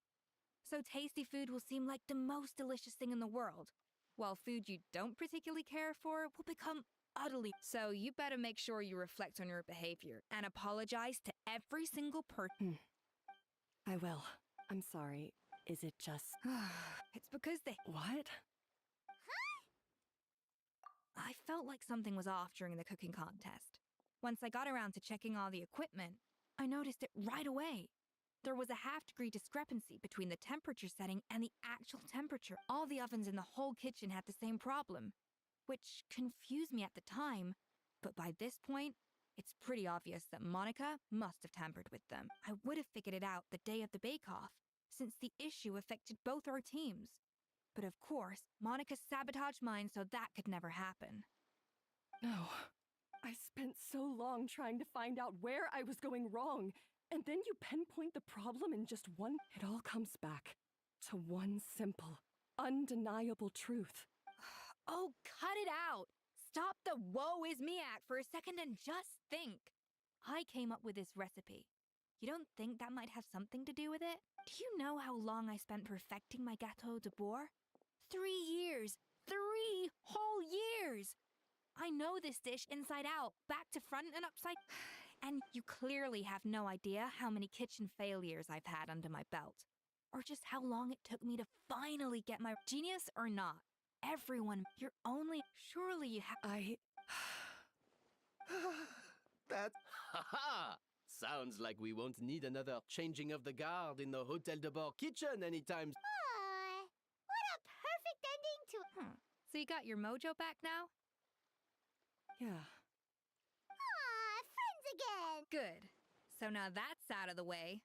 So tasty food will seem like the most delicious thing in the world, while food you don't particularly care for will become utterly— So you better make sure you reflect on your behavior and apologize to every single person. I will. I'm sorry. Is it just— It's because they— What? I felt like something was off during the cooking contest. Once I got around to checking all the equipment, I noticed it right away. There was a half-degree discrepancy between the temperature setting and the actual temperature. All the ovens in the whole kitchen had the same problem, which confused me at the time, but by this point, it's pretty obvious that Monica must have tampered with them. I would have figured it out the day of the bake-off, since the issue affected both our teams. But of course, Monica sabotaged mine so that could never happen. No. I spent so long trying to find out where I was going wrong, and then you pinpoint the problem in just one— It all comes back to one simple, undeniable truth. Oh, cut it out! Stop the woe is me act for a second and just think. I came up with this recipe. You don't think that might have something to do with it? Do you know how long I spent perfecting my gâteau de bourre? 3 years! 3 whole years! I know this dish inside out, back to front and upside. And you clearly have no idea how many kitchen failures I've had under my belt. Or just how long it took me to finally get my— Genius or not, everyone, you're only— Surely you have— That's— Ha-ha! Sounds like we won't need another changing of the guard in the Hotel de Bord kitchen anytime. What a perfect ending to— So you got your mojo back now? Yeah. Friends again! Good. So now that's out of the way.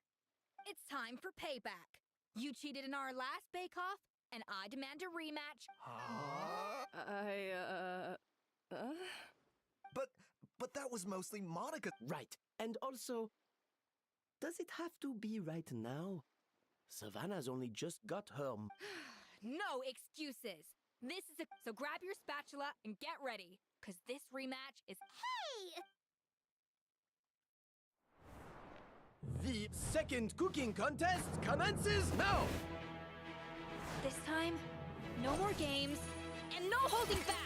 It's time for payback. You cheated in our last bake-off, and I demand a rematch. But that was mostly Monica. Right. And also, does it have to be right now? Savannah's only just got her— No excuses. This is So grab your spatula and get ready, because this rematch is— Hey! The second cooking contest commences now! This time, no more games, and no holding back!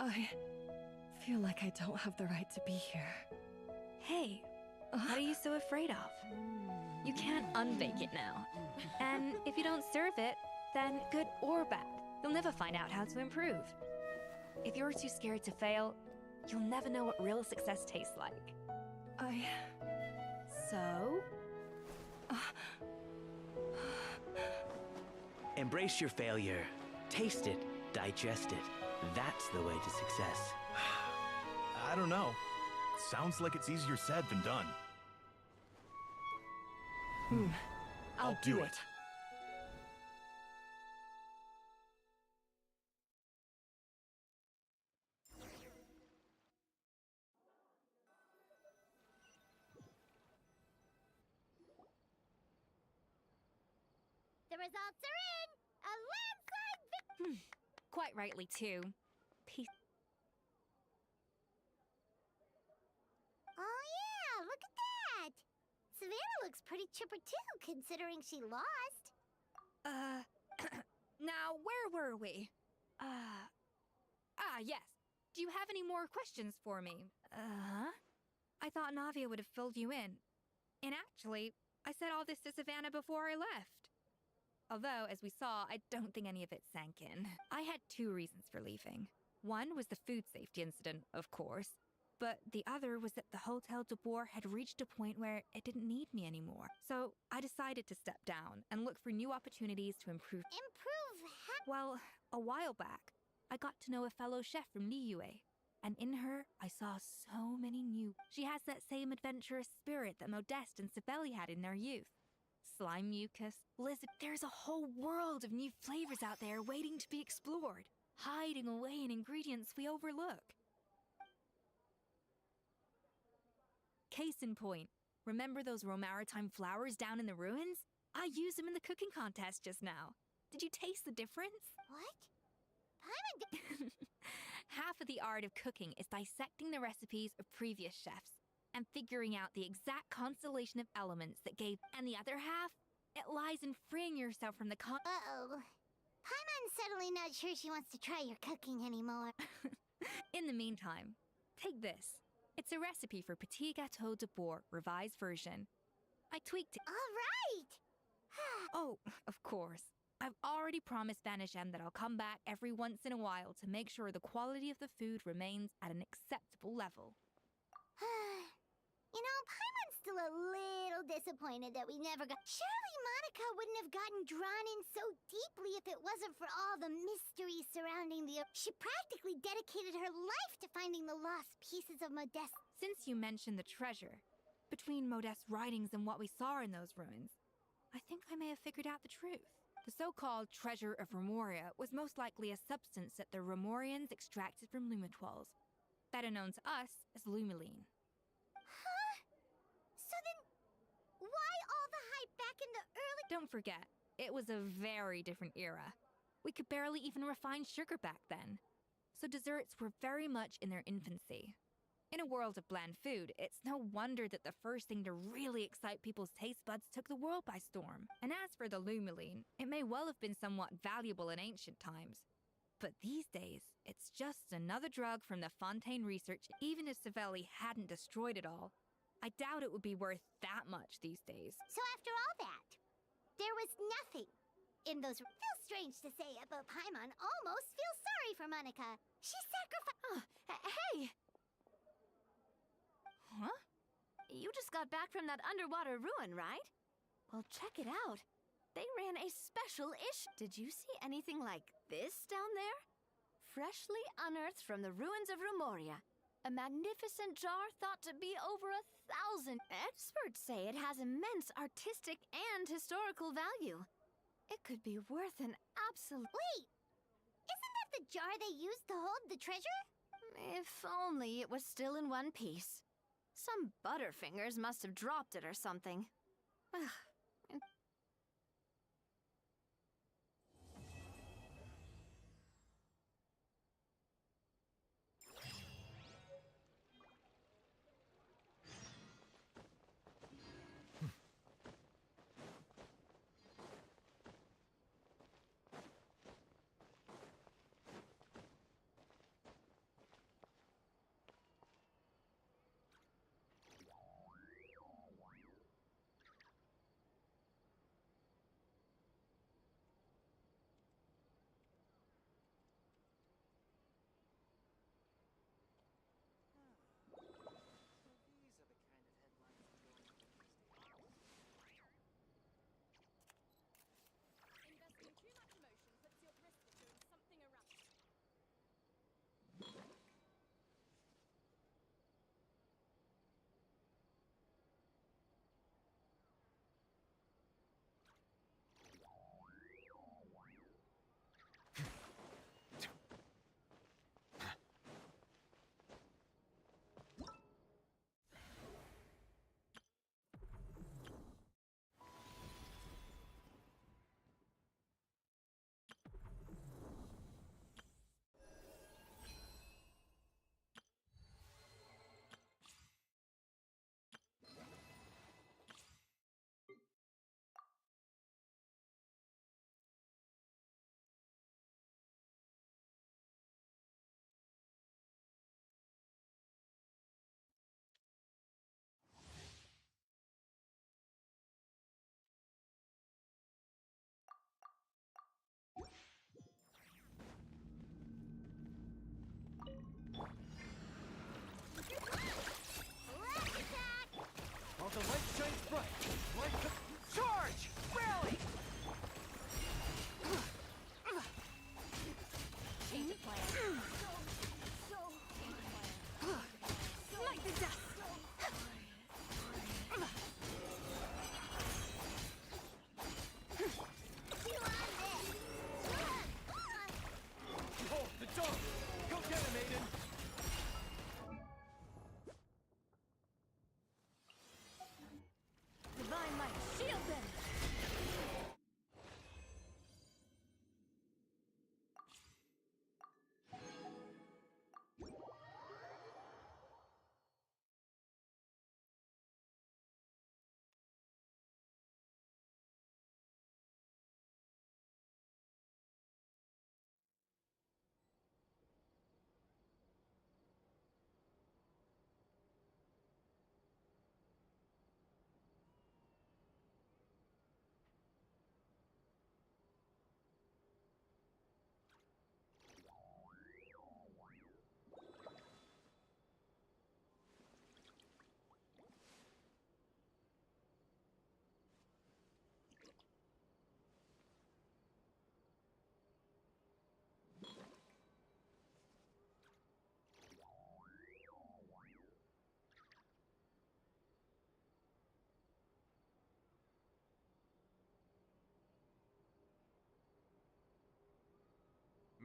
I feel like I don't have the right to be here. Hey, what are you so afraid of? You can't unbake it now. And if you don't serve it, then good or bad, you'll never find out how to improve. If you're too scared to fail, you'll never know what real success tastes like. So? Embrace your failure. Taste it. Digest it. That's the way to success. I don't know. Sounds like it's easier said than done. I'll do it. The results are in! A landslide victory! Quite rightly, too. Oh yeah, look at that! Savannah looks pretty chipper too, considering she lost. Now, where were we? Yes. Do you have any more questions for me? I thought Navia would have filled you in. And actually, I said all this to Savannah before I left. Although, as we saw, I don't think any of it sank in. I had two reasons for leaving. One was the food safety incident, of course. But the other was that the Hotel de Boer had reached a point where it didn't need me anymore. So I decided to step down and look for new opportunities to improve. Well, a while back, I got to know a fellow chef from Liyue. And in her, I saw so many new... She has that same adventurous spirit that Modeste and Sibeli had in their youth. Slime mucus, lizard... There's a whole world of new flavors out there waiting to be explored, hiding away in ingredients we overlook. Case in point, remember those Romaritime flowers down in the ruins? I used them in the cooking contest just now. Did you taste the difference? What? Half of the art of cooking is dissecting the recipes of previous chefs and figuring out the exact constellation of elements that gave... And the other half? It lies in freeing yourself from the Uh-oh. Paimon's suddenly not sure she wants to try your cooking anymore. In the meantime, take this. It's a recipe for Petit Gâteau de Boer, revised version. I tweaked it. All right! Oh, of course. I've already promised Vanishem that I'll come back every once in a while to make sure the quality of the food remains at an acceptable level. You know, Paimon's still a little disappointed that we never got... Surely Monica wouldn't have gotten drawn in so deeply if it wasn't for all the mystery surrounding the... She practically dedicated her life to finding the lost pieces of Modeste. Since you mentioned the treasure, between Modeste's writings and what we saw in those ruins, I think I may have figured out the truth. The so-called treasure of Remoria was most likely a substance that the Remorians extracted from Lumitwals, better known to us as Lumiline. So then, why all the hype back in the early... Don't forget, it was a very different era. We could barely even refine sugar back then. So desserts were very much in their infancy. In a world of bland food, it's no wonder that the first thing to really excite people's taste buds took the world by storm. And as for the Lumiline, it may well have been somewhat valuable in ancient times. But these days, it's just another drug from the Fontaine research. Even if Savelli hadn't destroyed it all, I doubt it would be worth that much these days. So after all that, there was nothing in those... Feels strange to say it, but Paimon almost feels sorry for Monica. She sacrificed... Hey! Huh? You just got back from that underwater ruin, right? Well, check it out. They ran a special issue. Did you see anything like this down there? Freshly unearthed from the ruins of Rumoria. A magnificent jar thought to be over 1,000. Experts say it has immense artistic and historical value. It could be worth an absolute... Wait! Isn't that the jar they used to hold the treasure? If only it was still in one piece. Some butterfingers must have dropped it or something.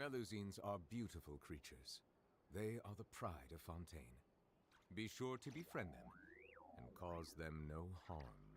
Melusines are beautiful creatures. They are the pride of Fontaine. Be sure to befriend them and cause them no harm.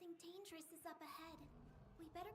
Something dangerous is up ahead. We better